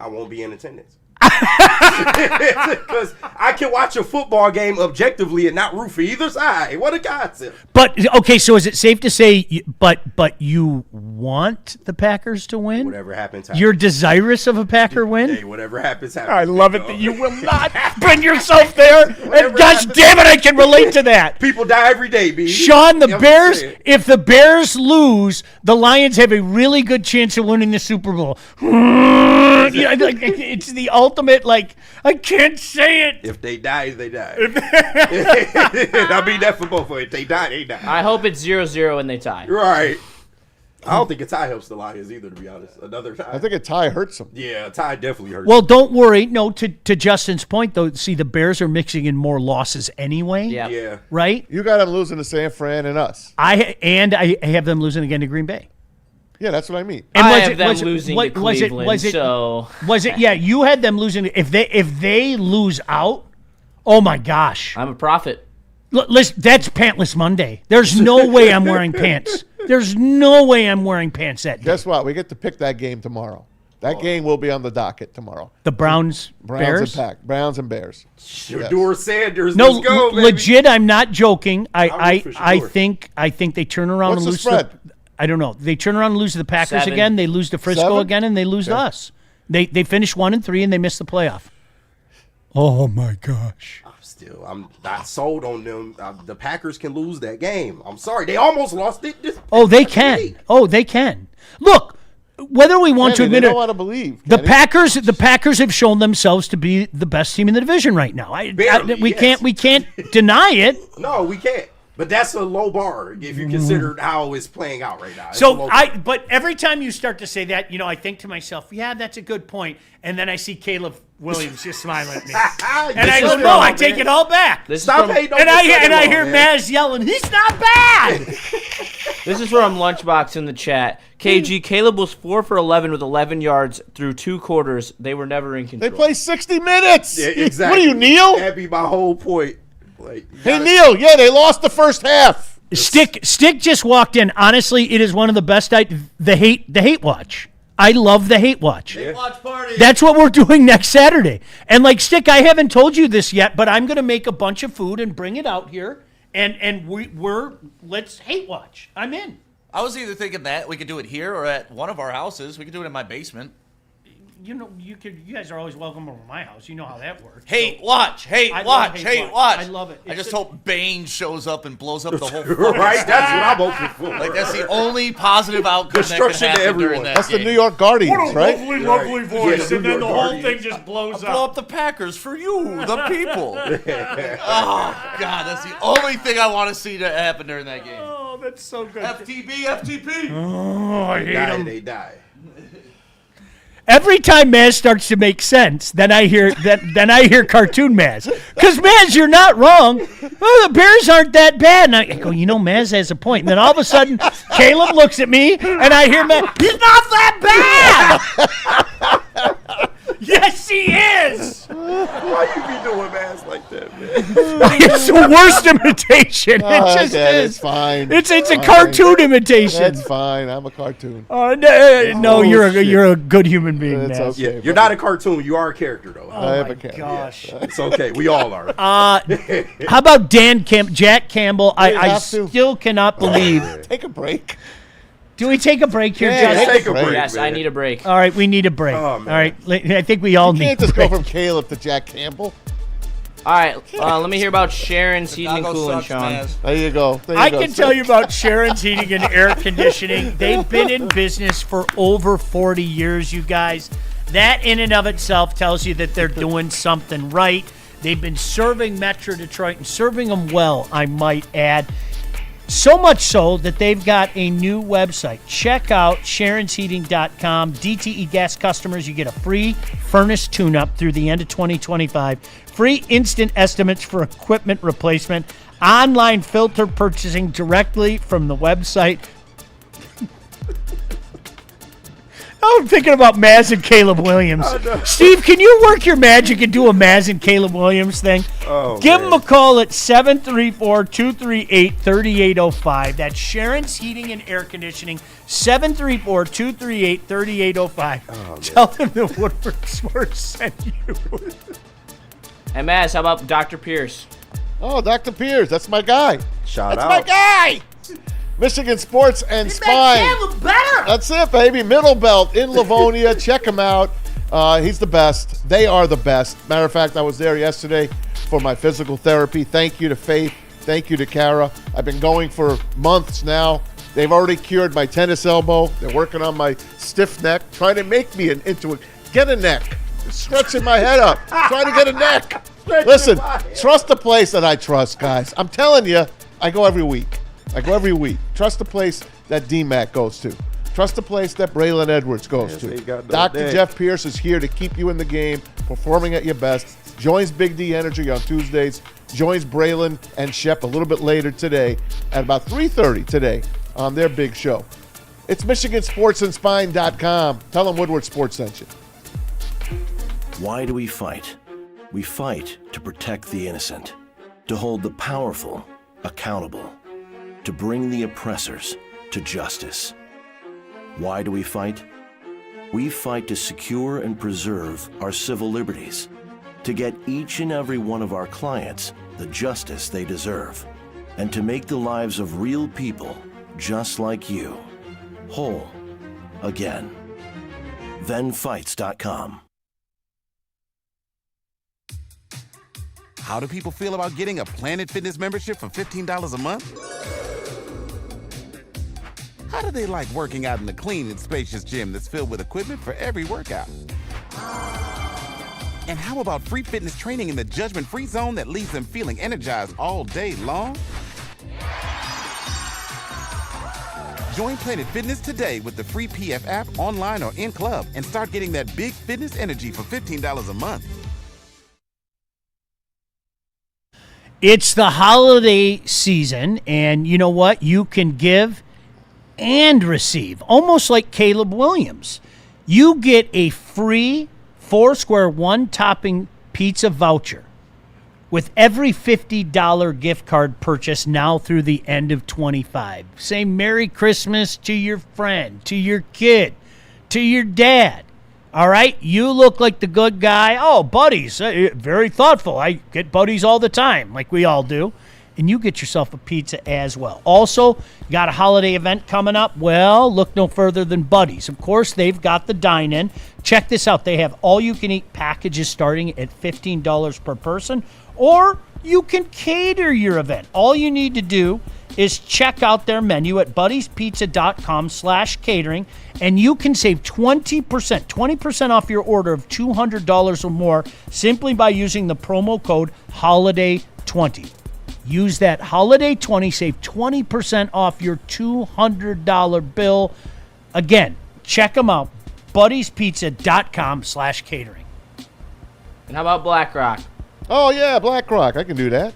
I won't be in attendance. Because I can watch a football game objectively and not root for either side. What a concept. but okay, so is it safe to say but you want the Packers to win? Whatever happens, happens. You're desirous of a Packer win? Hey, whatever happens, happens. I love it that you will not bring yourself there. And Whatever gosh happens, damn it, I can relate to that. People die every day, B. Sean, the You know what I'm Bears, saying? if the Bears lose, the Lions have a really good chance of winning the Super Bowl. Yeah, like, it's the ultimate, like, I can't say it. If they die, they die. I mean that for both of them. If they die, they die. I hope it's 0-0 and they tie. Right. I don't think a tie helps the Lions either, to be honest. Another tie. I think a tie hurts him. Yeah, a tie definitely hurts. Well, don't worry. No, to Justin's point, though, see, the Bears are mixing in more losses anyway. Yeah. Yeah. Right? You got them losing to San Fran and us. I have them losing again to Green Bay. Yeah, that's what I mean. And I was have it- them was it- losing what- to was it- Cleveland, was it- so... Was it? Yeah, you had them losing. If they lose out, oh my gosh! I'm a prophet. Listen, that's Pantless Monday. There's no way I'm wearing pants. There's no way I'm wearing pants that day. Guess what? We get to pick that game tomorrow. That game will be on the docket tomorrow. The Browns Bears. Browns and Bears. Shador Sanders, No, let's go, baby. legit. I'm not joking. I'll root for I Shador. think they turn around What's and the lose. spread? I don't know. They turn around and lose to the Packers 7. again. They lose to Frisco 7? again, and they lose to us. They finish 1-3 and they miss the playoff. Oh my gosh! I'm not sold on them. The Packers can lose that game. I'm sorry, they almost lost it. Oh, they can. Oh, they can. Look, whether we want to Kenny, admit they it, don't want to believe. the Kenny. Packers have shown themselves to be the best team in the division right now. Barely, We yes. can't deny it. No, we can't. But that's a low bar if you consider how it's playing out right now. It's a low bar. But every time you start to say that, I think to myself, yeah, that's a good point. And then I see Caleb Williams just smiling at me. And I go, no, I take it all back. This is Stop from, hating on And the I second hear one, man. Maz yelling, he's not bad. this is from Lunchbox in the chat. KG, Caleb was 4 for 11 with 11 yards through 2 quarters. They were never in control. They play 60 minutes. Yeah, exactly. What are you, Neil? That'd be my whole point. Like, Hey, Neil. Yeah, they lost the first half. Stick just walked in. Honestly, it is one of the best. The hate watch. I love the hate watch. watch party. That's what we're doing next Saturday. And like Stick, I haven't told you this yet, but I'm gonna make a bunch of food and bring it out here, and let's hate watch. I'm in. I was either thinking that we could do it here or at one of our houses. We could do it in my basement. You guys are always welcome over my house. You know how that works. Hate watch, hate I love watch, hate hate watch. watch. I love it. I It's just a- hope Bane shows up and blows up the whole Right? That's what I'm hoping for. Like that's the only positive outcome that could Destruction to happen everyone. during that That's the game. New York Guardians, right? lovely voice, Yeah, and then the New York whole Guardians. thing just blows Blow up. up the Packers for you, the people. Oh God, that's the only thing I want to see to happen during that game. Oh, that's so good. FTB, FTP. Oh, I hate Die, them. they die. Every time Maz starts to make sense, then I hear cartoon Maz. Because Maz, you're not wrong. Well, the Bears aren't that bad. And I go, Maz has a point. And then all of a sudden, Caleb looks at me, and I hear Maz, he's not that bad. Yes, he is. Why you be doing ass like that, man? It's the worst imitation. Oh, It just Dad, is. It's fine. It's a fine. cartoon imitation. That's fine. I'm a cartoon. No, you're shit. a good human being, It's Maz. okay. Yeah, you're not a cartoon. You are a character, though. I have my a cat. gosh. It's okay. We all are. How about Jack Campbell? I have to. still cannot believe. Take a break. Do we take a break here, Yeah, Justin? Take a break, Yes, I man. need a break. All right, we need a break. Oh, All man. right, I think we all You need can't a just break. go from Caleb to Jack Campbell. All right, let me hear about Sharon's Heating and Chicago Cooling, sucks, Sean. Maz. There you go. There you I go. can tell you about Sharon's Heating and Air Conditioning. They've been in business for over 40 years, you guys. That in and of itself tells you that they're doing something right. They've been serving Metro Detroit and serving them well, I might add. So much so that they've got a new website. Check out SharonsHeating.com. DTE gas customers, you get a free furnace tune-up through the end of 2025. Free instant estimates for equipment replacement. Online filter purchasing directly from the website. I'm thinking about Maz and Caleb Williams. Steve, can you work your magic and do a Maz and Caleb Williams thing? Give them a call at 734-238-3805. That's Sharon's Heating and Air Conditioning, 734-238-3805. Tell them the Woodward Sports sent you. And Maz, how about Dr. Pierce? Oh, Dr. Pierce. That's my guy. Shout That's out. my guy. Michigan Sports and Spine. That's it, baby. Middle Belt in Livonia. Check him out. He's the best. They are the best. Matter of fact, I was there yesterday for my physical therapy. Thank you to Faith. Thank you to Kara. I've been going for months now. They've already cured my tennis elbow. They're working on my stiff neck, trying to make me get a neck. Stretching my head up, trying to get a neck. Listen, trust the place that I trust, guys. I'm telling you, I go every week. Trust the place that D-Mac goes to. Trust the place that Braylon Edwards goes they to. got that Dr. neck. Jeff Pierce is here to keep you in the game, performing at your best. Joins Big D Energy on Tuesdays. Joins Braylon and Shep a little bit later today at about 3:30 today on their big show. It's MichiganSportsandSpine.com. Tell them Woodward Sports sent you. Why do we fight? We fight to protect the innocent, to hold the powerful accountable, to bring the oppressors to justice. Why do we fight? We fight to secure and preserve our civil liberties, to get each and every one of our clients the justice they deserve, and to make the lives of real people just like you whole again. ThenFights.com. How do people feel about getting a Planet Fitness membership for $15 a month? How do they like working out in a clean and spacious gym that's filled with equipment for every workout? And how about free fitness training in the judgment-free zone that leaves them feeling energized all day long? Join Planet Fitness today with the free PF app online or in club and start getting that big fitness energy for $15 a month. It's the holiday season, and you know what? You can give and receive, almost like Caleb Williams. You get a free 4-square, 1-topping pizza voucher with every $50 gift card purchase now through the end of 25. Say Merry Christmas to your friend, to your kid, to your dad. All right? You look like the good guy. Oh, buddies, very thoughtful. I get buddies all the time, like we all do. And you get yourself a pizza as well. Also, you got a holiday event coming up. Well, look no further than Buddies. Of course, they've got the dine-in. Check this out. They have all-you-can-eat packages starting at $15 per person, or you can cater your event. All you need to do is check out their menu at buddiespizza.com/catering, and you can save 20% off your order of $200 or more simply by using the promo code HOLIDAY20. Use that HOLIDAY20, save 20% off your $200 bill. Again, check them out, buddiespizza.com/catering. And how about BlackRock? Oh, yeah, BlackRock. I can do that.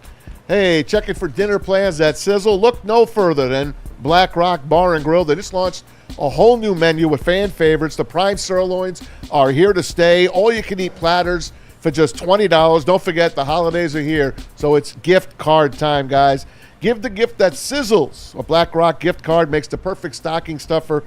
Hey, checking for dinner plans at Sizzle? Look no further than BlackRock Bar and Grill. They just launched a whole new menu with fan favorites. The prime sirloins are here to stay. All-you-can-eat platters for just $20. Don't forget, the holidays are here, so it's gift card time, guys. Give the gift that sizzles. A BlackRock gift card makes the perfect stocking stuffer.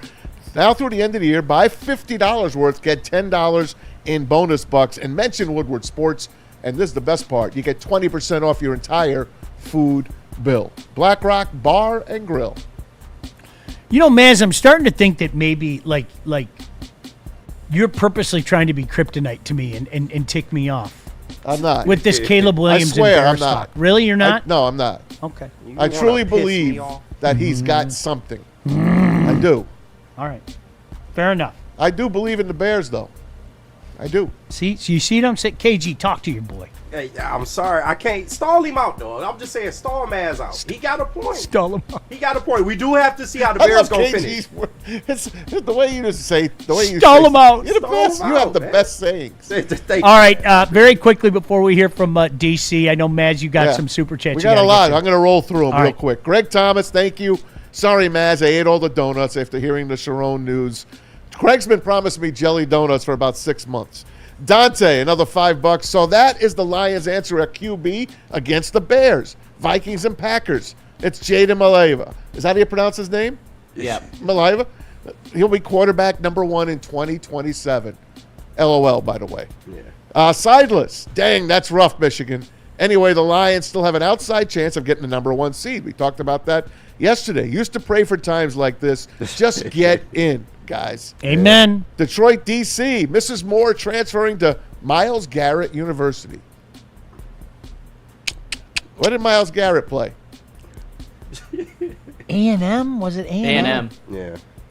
Now through the end of the year, buy $50 worth, get $10 in bonus bucks, and mention Woodward Sports. And this is the best part. You get 20% off your entire food bill. BlackRock Bar and Grill. You know, Maz, I'm starting to think that maybe, like you're purposely trying to be kryptonite to me and tick me off. I'm not. With this Caleb Williams I swear and I'm Bear stock. not. Really, you're not? No, I'm not. Okay. I truly believe that he's got something. I do. All right. Fair enough. I do believe in the Bears, though. I do. See, so you see what I'm saying? KG, talk to your boy. Hey, I'm sorry. I can't stall him out, though. I'm just saying stall Maz out. He got a point. Stall him out. He got a point. We do have to see how the Bears going to finish. It's the way you just say. The way you stall him out. You're the best. You have the best sayings. All right. Very quickly before we hear from DC, I know, Maz, you got some super chats. We got a lot. I'm going to roll through them real right. quick. Greg Thomas, thank you. Sorry, Maz. I ate all the donuts after hearing the Sherrone news. Craig's been promising me jelly donuts for about 6 months. Dante, another $5. So that is the Lions' answer at QB against the Bears, Vikings, and Packers. It's Jaden Maleva. Is that how you pronounce his name? Yeah. Maleva? He'll be quarterback number 1 in 2027. LOL, by the way. Yeah. Sideless. Dang, that's rough, Michigan. Anyway, the Lions still have an outside chance of getting the number 1 seed. We talked about that yesterday. Used to pray for times like this. Just get in, guys. Amen. Detroit, D.C. Mrs. Moore transferring to Myles Garrett University. What did Myles Garrett play? A&M? Was it A&M? A&M.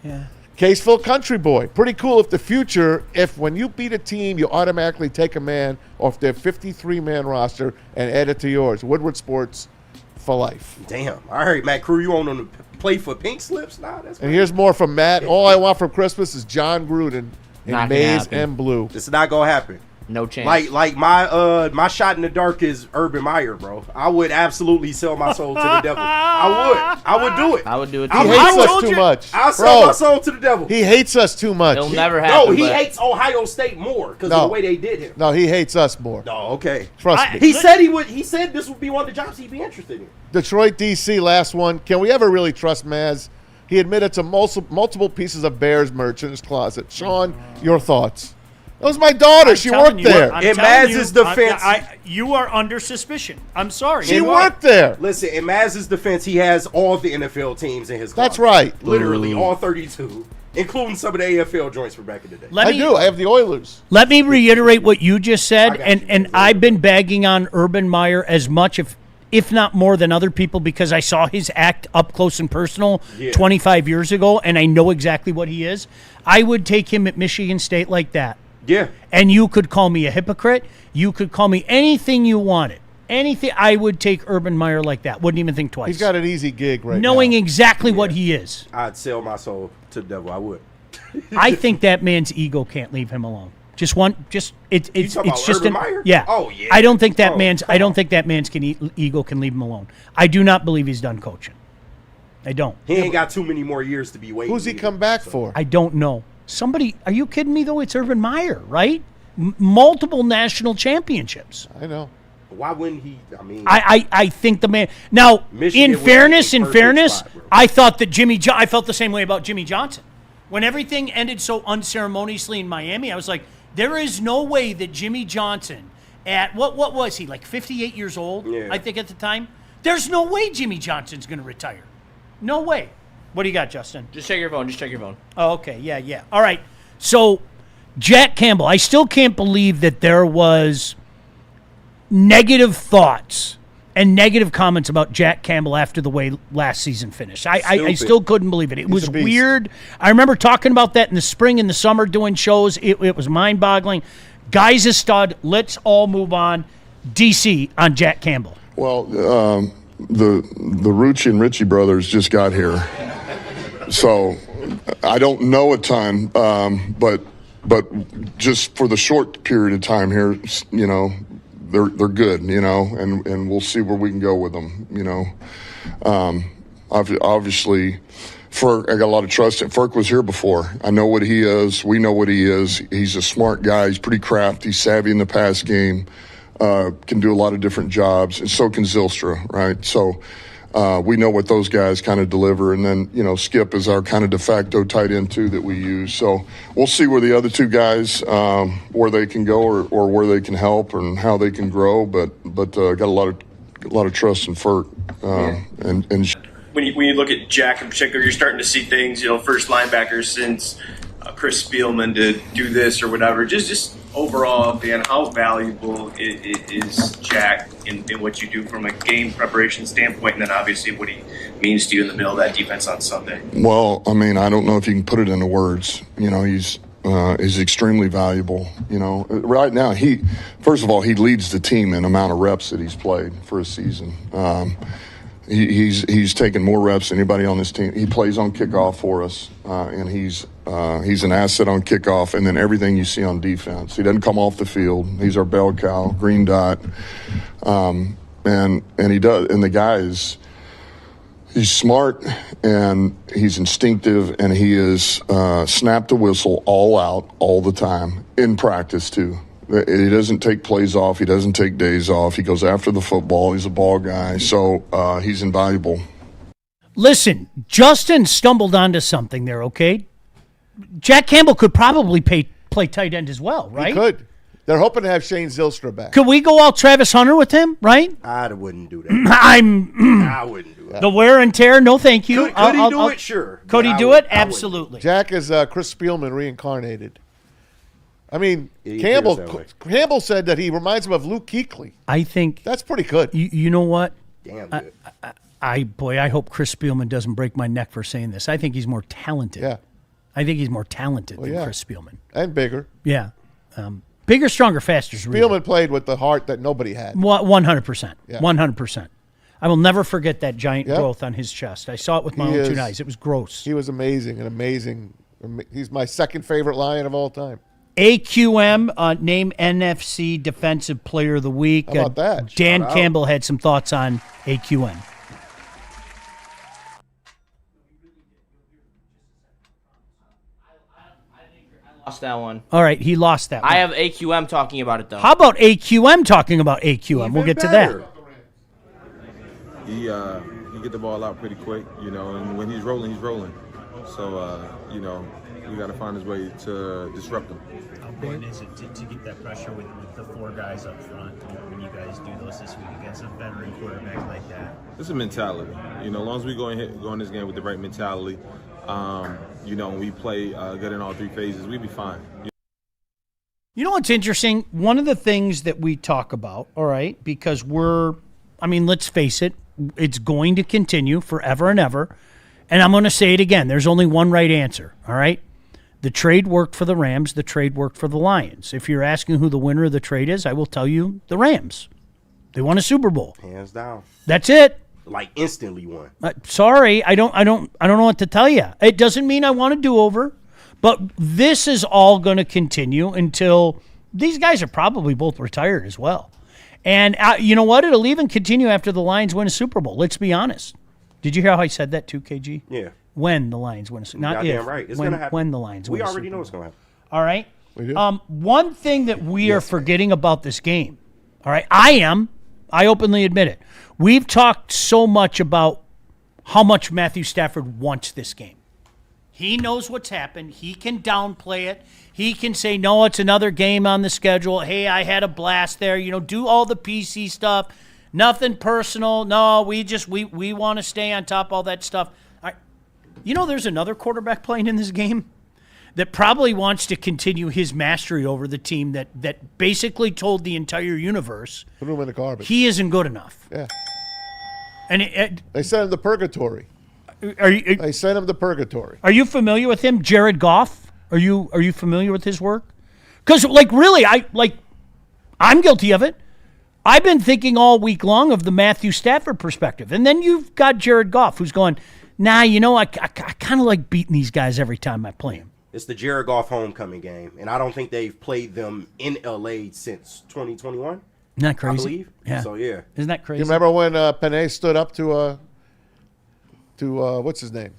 Yeah. Caseville Country Boy. Pretty cool if the future, if when you beat a team, you automatically take a man off their 53-man roster and add it to yours. Woodward Sports for life. Damn. I heard Matt Crew, you on to play for pink slips? Nah, that's And here's more from Matt. All I want for Christmas is John Gruden in Not gonna maize happen. and blue. It's not going to happen. No chance. Like my shot in the dark is Urban Meyer, bro. I would absolutely sell my soul to the devil. I would do it. I would do it He too. hates us too much. I'll sell my soul to the devil. He hates us too much. It'll never happen. No, he but hates Ohio State more because of the way they did him. No, he hates us more. No, okay. Trust me. He said he would. He said this would be one of the jobs he'd be interested in. Detroit, D.C., last one. Can we ever really trust Maz? He admitted to multiple pieces of Bears merch in his closet. Sean, your thoughts? That was my daughter. She worked there. In Maz's defense, you are under suspicion. I'm sorry. She worked there. Listen, in Maz's defense, he has all of the NFL teams in his closet. That's right. Literally all 32, including some of the AFL joints from back in the day. I do. I have the Oilers. Let me reiterate what you just said, and I've been bagging on Urban Meyer as much, if not more than other people, because I saw his act up close and personal 25 years ago, and I know exactly what he is. I would take him at Michigan State like that. Yeah. And you could call me a hypocrite. You could call me anything you wanted. Anything. I would take Urban Meyer like that. Wouldn't even think twice. He's got an easy gig right Knowing now. exactly what he is. I'd sell my soul to the devil. I would. I think that man's ego can't leave him alone. It's just Urban Meyer? Yeah. Oh, yeah. I don't think that man's ego can leave him alone. I do not believe he's done coaching. I don't. He ain't got too many more years to be waiting. Who's he come back for? I don't know. Somebody, are you kidding me though? It's Urban Meyer, right? Multiple national championships. I know. Why wouldn't he? I mean, I think the man. Now, Michigan in fairness, spot, I thought that I felt the same way about Jimmy Johnson. When everything ended so unceremoniously in Miami, I was like, there is no way that Jimmy Johnson, at what was he, like 58 years old, I think at the time? There's no way Jimmy Johnson's going to retire. No way. What do you got, Justin? Just check your phone. Oh, okay. Yeah. All right. So, Jack Campbell, I still can't believe that there was negative thoughts and negative comments about Jack Campbell after the way last season finished. I still couldn't believe it. It was weird. I remember talking about that in the spring and the summer doing shows. It was mind-boggling. Guy's a stud. Let's all move on. DC on Jack Campbell. Well, the Rucci and Ritchie brothers just got here. So I don't know a ton, but just for the short period of time here, you know, they're good, you know, and we'll see where we can go with them, you know. Obviously, Ferk, I got a lot of trust in. Ferk was here before. I know what he is. We know what he is. He's a smart guy. He's pretty crafty, savvy in the pass game, can do a lot of different jobs, and so can Zylstra, right? So we know what those guys kind of deliver. And then, you know, Skip is our kind of de facto tight end, too, that we use. So we'll see where the other two guys, where they can go or where they can help and how they can grow. But got a lot of trust in Ferk. And when you look at Jack in particular, you're starting to see things, you know, first linebacker since Chris Spielman to do this or whatever. Just overall, Dan, how valuable is Jack in what you do from a game preparation standpoint, and then obviously what he means to you in the middle of that defense on Sunday? Well, I mean, I don't know if you can put it into words. You know, he's extremely valuable. You know, right now first of all, he leads the team in amount of reps that he's played for a season. He's taken more reps than anybody on this team. He plays on kickoff for us, and he's an asset on kickoff, and then everything you see on defense. He doesn't come off the field. He's our bell cow, green dot, and he does. And the guy he's smart and he's instinctive, and he is snap the whistle all out all the time in practice too. He doesn't take plays off. He doesn't take days off. He goes after the football. He's a ball guy. So he's invaluable. Listen, Justin stumbled onto something there, okay? Jack Campbell could probably play tight end as well, right? He could. They're hoping to have Shane Zylstra back. Could we go all Travis Hunter with him, right? I wouldn't do that. I wouldn't do that. The wear and tear, no thank you. Could he do it? Sure. Could he do it? Absolutely. Jack is Chris Spielman reincarnated. I mean, Campbell said that he reminds him of Luke Kuechly. I think that's pretty good. You know what? Damn good. I hope Chris Spielman doesn't break my neck for saying this. I think he's more talented. Yeah. I think he's more talented than Chris Spielman. And bigger. Yeah. Bigger, stronger, faster. Spielman played with the heart that nobody had. 100%. Yeah. 100%. I will never forget that giant growth on his chest. I saw it with my own two eyes. It was gross. He was amazing. He's my second favorite Lion of all time. AQM, named NFC Defensive Player of the Week. How about that? Dan Campbell had some thoughts on AQM. Lost that one. All right, he lost that one. I have AQM talking about it, though. How about AQM talking about AQM? We'll get to that. He get the ball out pretty quick, you know, and when he's rolling, he's rolling. So, you know, We got to find a way to disrupt them. How important is it to get that pressure with the 4 guys up front when you guys do those this week against a veteran quarterback like that? It's a mentality. As long as we go in this game with the right mentality, and we play good in all 3 phases, we'll be fine. You know what's interesting? One of the things that we talk about, all right, because let's face it, it's going to continue forever and ever. And I'm going to say it again. There's only one right answer, all right? The trade worked for the Rams. The trade worked for the Lions. If you're asking who the winner of the trade is, I will tell you the Rams. They won a Super Bowl. Hands down. That's it. Like instantly won. Sorry, I don't know what to tell you. It doesn't mean I want a do-over, but this is all going to continue until these guys are probably both retired as well. And you know what? It'll even continue after the Lions win a Super Bowl. Let's be honest. Did you hear how I said that too, KG? Yeah. When the Lions win a Super Bowl. Not Goddamn if. right. It's when, gonna happen. When the Lions win a Super Bowl. We already know it's going to happen. All right? We do. One thing that we are forgetting about this game, all right? I openly admit it. We've talked so much about how much Matthew Stafford wants this game. He knows what's happened. He can downplay it. He can say, no, it's another game on the schedule. Hey, I had a blast there. Do all the PC stuff. Nothing personal. No, we want to stay on top of all that stuff. All right. There's another quarterback playing in this game that probably wants to continue his mastery over the team that basically told the entire universe Put him in the garbage. he isn't good enough. Yeah. And They sent him to purgatory. They sent him to purgatory. Are you familiar with him, Jared Goff? Are you familiar with his work? Because really, I'm guilty of it. I've been thinking all week long of the Matthew Stafford perspective, and then you've got Jared Goff who's going, I kind of like beating these guys every time I play them. It's the Jared Goff homecoming game, and I don't think they've played them in LA since 2021. Isn't that crazy? I believe. Yeah. So yeah. Isn't that crazy? You remember when Panay stood up to what's his name?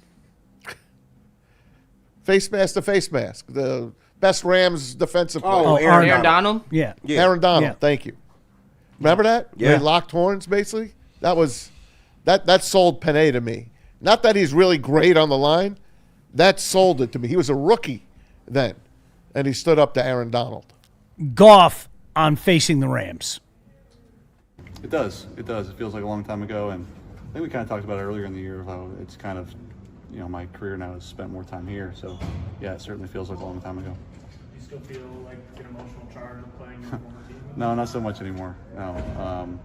Face mask to face mask. The best Rams defensive player. Oh, Aaron Donald? Yeah. Aaron Donald. Yeah. Thank you. Remember that? Yeah. They locked horns, basically. That sold Panay to me. Not that he's really great on the line. That sold it to me. He was a rookie then, and he stood up to Aaron Donald. Goff on facing the Rams. It does. It does. It feels like a long time ago, and I think we kind of talked about it earlier in the year of how it's kind of, my career now has spent more time here. So, yeah, it certainly feels like a long time ago. Do you still feel like an emotional charge of playing your former team? No, not so much anymore. No.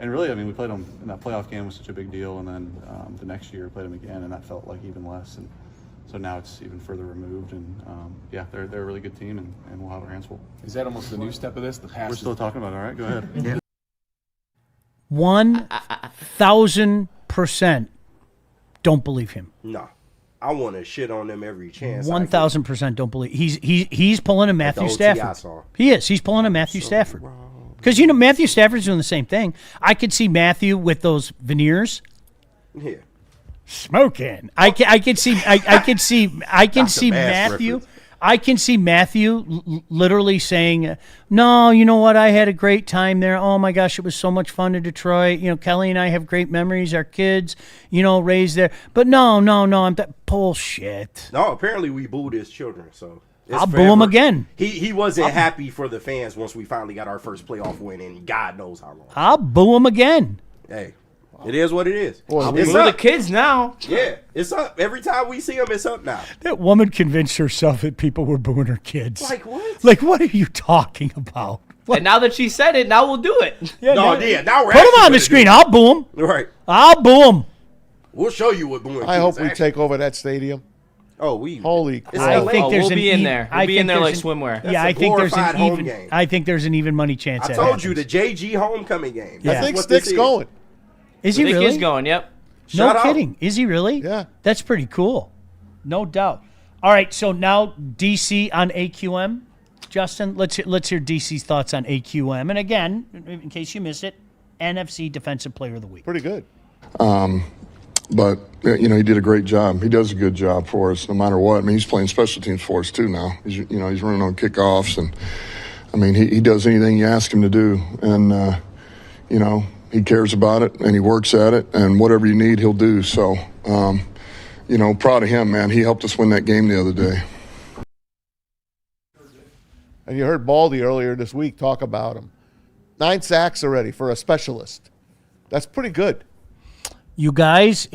And really, we played them in that playoff game was such a big deal, and then the next year played them again, and that felt like even less. And so now it's even further removed, and they're a really good team, and we'll have our hands full. Is that almost the new step of this? The past. We're still talking about it. All right, go ahead. Yeah. 1,000% don't believe him. No. I want to shit on them every chance. 1,000% don't believe. He's pulling a Matthew OT Stafford. song. He is. He's pulling a Matthew Stafford. Because Matthew Stafford's doing the same thing. I could see Matthew with those veneers. Yeah. Smoking. I can see Matthew. I can see Matthew literally saying, "No, you know what? I had a great time there. Oh my gosh, it was so much fun in Detroit. Kelly and I have great memories. Our kids, raised there. But no, I'm bullshit. No, apparently we booed his children, so I'll boo him again. He wasn't happy for the fans once we finally got our first playoff win in God knows how long. I'll boo him again. Hey, it is what it is. I'll boo the kids now. Yeah, it's up. Every time we see them, it's up now. That woman convinced herself that people were booing her kids. Like what? Like what are you talking about? What? And now that she said it, now we'll do it. Now we're put him on the screen. I'll boo him. Right. I'll boo him. We'll show you what booing. I hope we take over that stadium. Oh, holy crap! I think we'll be in there. We'll be in there like swimwear. Yeah, I think there's an even. Game. I think there's an even money chance. I told you the JG homecoming game. Yeah. I think Stick's going. Is he really? He's going. Yep. No kidding. Is he really? Yeah. That's pretty cool. No doubt. All right. So now DC on AQM. Justin, let's hear DC's thoughts on AQM. And again, in case you miss it, NFC Defensive Player of the Week. Pretty good. But, he did a great job. He does a good job for us no matter what. He's playing special teams for us, too, now. He's running on kickoffs. And, he does anything you ask him to do. And, he cares about it, and he works at it. And whatever you need, he'll do. So, proud of him, man. He helped us win that game the other day. And you heard Baldy earlier this week talk about him. 9 sacks already for a specialist. That's pretty good. You guys,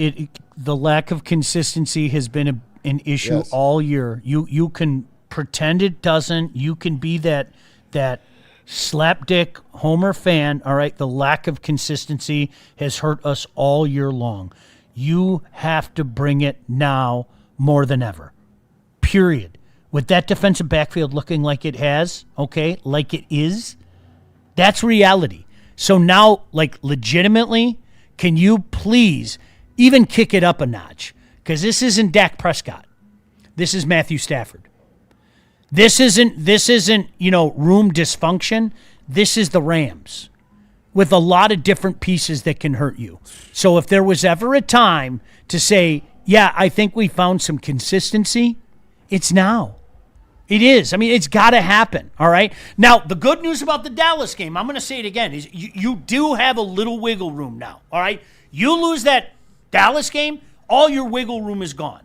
the lack of consistency has been an issue all year. You can pretend it doesn't. You can be that slapdick Homer fan. All right, the lack of consistency has hurt us all year long. You have to bring it now more than ever. Period. With that defensive backfield looking like it has, okay, like it is, that's reality. So now, like, legitimately, can you please even kick it up a notch? Because this isn't Dak Prescott. This is Matthew Stafford. This isn't room dysfunction. This is the Rams with a lot of different pieces that can hurt you. So if there was ever a time to say, yeah, I think we found some consistency, it's now. It is. I mean, it's got to happen, all right? Now, the good news about the Dallas game, I'm going to say it again, is you do have a little wiggle room now, all right? You lose that Dallas game, all your wiggle room is gone.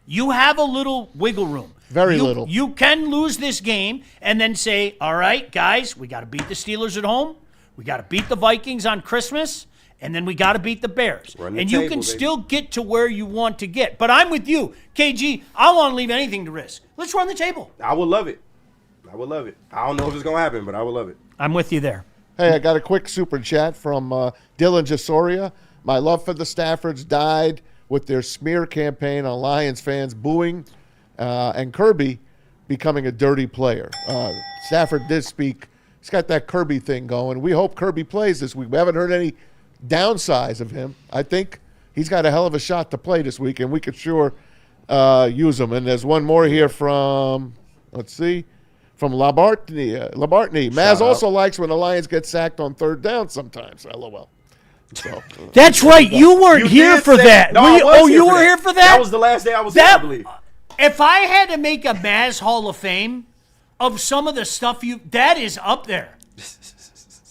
You have a little wiggle room. Very little. You can lose this game and then say, all right, guys, we got to beat the Steelers at home. We got to beat the Vikings on Christmas. And then we got to beat the Bears. And you can still get to where you want to get. But I'm with you. KG, I don't want to leave anything to risk. Let's run the table. I would love it. I don't know if it's going to happen, but I would love it. I'm with you there. Hey, I got a quick super chat from Dylan Jasoria. My love for the Staffords died with their smear campaign on Lions fans booing and Kirby becoming a dirty player. Stafford did speak. He's got that Kirby thing going. We hope Kirby plays this week. We haven't heard any downsides of him. I think he's got a hell of a shot to play this week, and we could sure use him. And there's one more here from, from Labartney. Maz also likes when the Lions get sacked on third down sometimes. LOL. So, that's right. You weren't here for that. No, you were here for that? That was the last day I was here, I believe. If I had to make a Maz Hall of Fame of some of the stuff that is up there.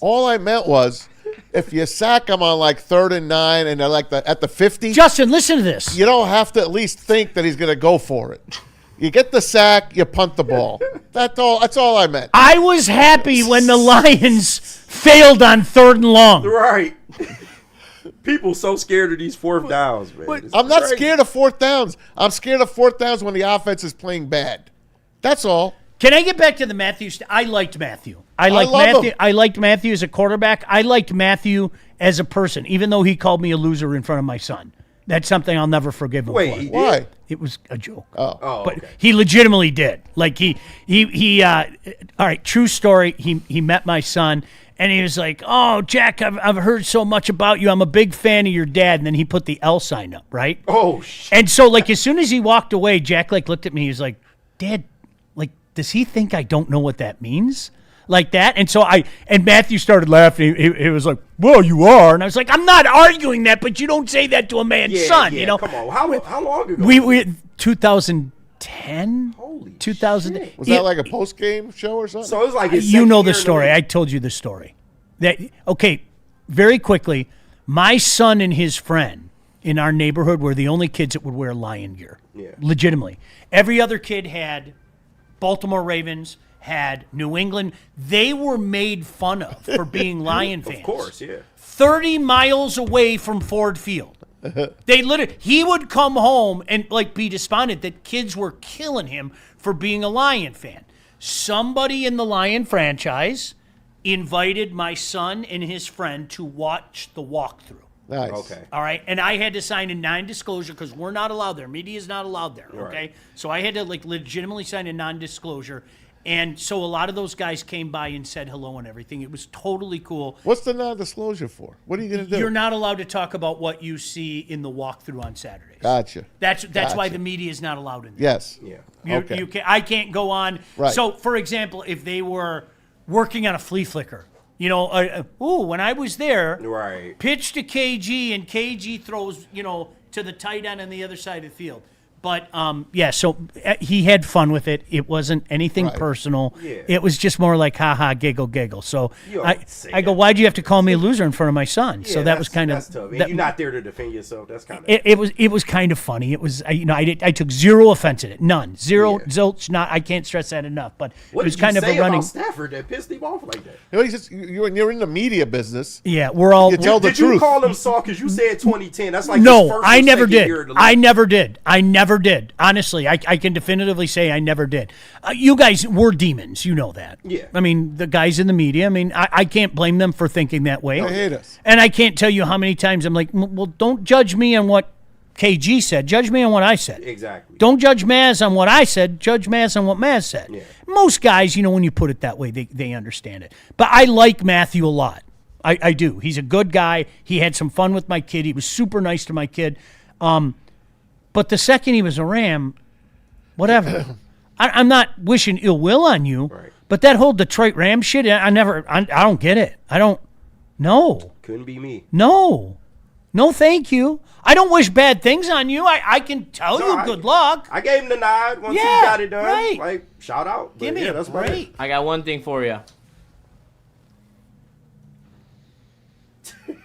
All I meant was, if you sack them on like 3rd and 9 and they're like at the 50. Justin, listen to this. You don't have to at least think that he's going to go for it. You get the sack, you punt the ball. That's all I meant. I was happy when the Lions failed on 3rd and long. Right. People so scared of these 4th downs, man. I'm not scared of 4th downs. I'm scared of 4th downs when the offense is playing bad. That's all. Can I get back to the Matthew? I liked Matthew. I liked Matthew as a quarterback. I liked Matthew as a person, even though he called me a loser in front of my son. That's something I'll never forgive him for. Why? It was a joke. Oh, but okay. He legitimately did. Like he all right, true story. He met my son and he was like, "Oh, Jack, I've heard so much about you. I'm a big fan of your dad." And then he put the L sign up, right? Oh, shit. And so like as soon as he walked away, Jack like looked at me. He was like, "Dad, like, does he think I don't know what that means?" Like that. And so Matthew started laughing. He was like, "Well, you are." And I was like, "I'm not arguing that, but you don't say that to a man's son, you know?" Come on. How long ago? We 2010? Holy 2000. shit. Was that like a post-game show or something? So it was like you know the story. I told you the story. Okay, very quickly, my son and his friend in our neighborhood were the only kids that would wear Lion gear. Yeah. Legitimately. Every other kid had Baltimore Ravens, had New England. They were made fun of for being Lion fans. Of course, yeah. 30 miles away from Ford Field. He would come home and like be despondent that kids were killing him for being a Lion fan. Somebody in the Lion franchise invited my son and his friend to watch the walkthrough. Nice. Okay. All right. And I had to sign a non-disclosure because we're not allowed there. Media is not allowed there. Okay. Right. So I had to like legitimately sign a non-disclosure. And so a lot of those guys came by and said hello and everything. It was totally cool. What's the non-disclosure for? What are you going to do? You're not allowed to talk about what you see in the walkthrough on Saturdays. Gotcha. That's why the media is not allowed in there. Yes. Yeah. I can't go on. Right. So, for example, if they were working on a flea flicker, you know, when I was there, right, pitch to KG and KG throws, you know, to the tight end on the other side of the field. But yeah, so he had fun with it. It wasn't anything personal. Yeah. It was just more like haha, giggle, giggle. So You I don't go, why'd you have to call me a loser in front of my son? Yeah, so that was kind of that's tough. And you're not there to defend yourself. That's kind of it was kind of funny. It was I took zero offense at it, none, zero, zilch. Not I can't stress that enough. But what it was did kind you of say a running. about Stafford that pissed him off like that? You know, you're in the media business. Yeah, we're all. You tell the Did truth. you call him soft because you said 2010? That's like his No, first I or never second did. year of the I league. never did. I never did. Honestly, I can definitively say I never did. You guys were demons. You know that. Yeah. I mean, the guys in the media, I mean, I can't blame them for thinking that way. They hate us. And I can't tell you how many times I'm like, well, don't judge me on what KG said. Judge me on what I said. Exactly. Don't judge Maz on what I said. Judge Maz on what Maz said. Yeah. Most guys, when you put it that way, they understand it. But I like Matthew a lot. I do. He's a good guy. He had some fun with my kid. He was super nice to my kid. But the second he was a Ram, whatever. I'm not wishing ill will on you, but that whole Detroit Ram shit, I don't get it. I don't. No. Couldn't be me. No, thank you. I don't wish bad things on you. I can tell you good luck. I gave him the nod once he got it done. right. Like, shout out. Give me a that's break. I got one thing for you.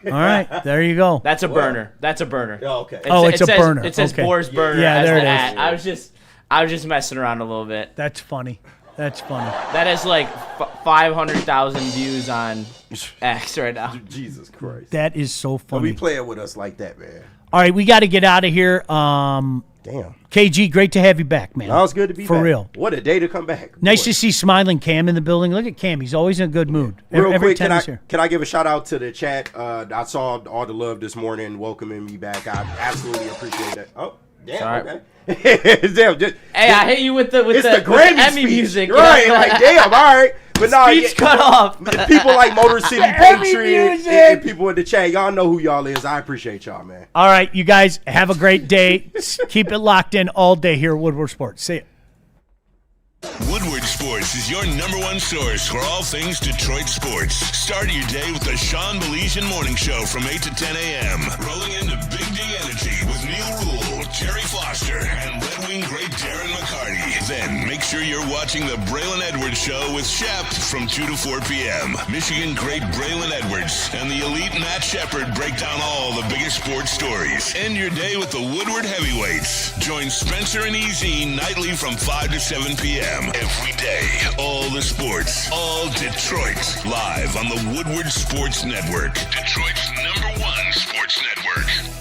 All right, there you go. That's a burner. That's a burner. Oh, okay. It's a says, burner. It says Okay. Boar's burner. Yeah, as there the it at. is. I was just messing around a little bit. That's funny. That's funny. That is like 500,000 views on X right now. Jesus Christ. That is so Don't funny. be playing with us like that, man. All right, we got to get out of here. Damn. KG, great to have you back, man. No, it's good to be For back. real. What a day to come back. Nice to see smiling Cam in the building. Look at Cam. He's always in a good mood. Real Every quick, time he's here. can I give a shout out to the chat? I saw all the love this morning welcoming me back. I absolutely appreciate that. Oh, damn. Sorry. Okay. Damn, I hit you with the Grammy Emmy speech. music. Right, like damn, all right. But no, Speech cut off. People like Motor City Emmy Patriot music. and people in the chat, y'all know who y'all is. I appreciate y'all, man. All right, you guys have a great day. Keep it locked in all day here at Woodward Sports. See ya. Woodward Sports is your #1 source for all things Detroit sports. Start your day with the Sean Baligian Morning Show from 8 to 10 a.m. Rolling into Big D Energy with Neil Rule, Jerry Foster, and Red Wing great Darren McCarty. Then make sure you're watching the Braylon Edwards Show with Shep from 2 to 4 p.m. Michigan great Braylon Edwards and the elite Matt Shepard break down all the biggest sports stories. End your day with the Woodward Heavyweights. Join Spencer and EZ nightly from 5 to 7 p.m. Every day, all the sports, all Detroit, live on the Woodward Sports Network, Detroit's #1 sports network.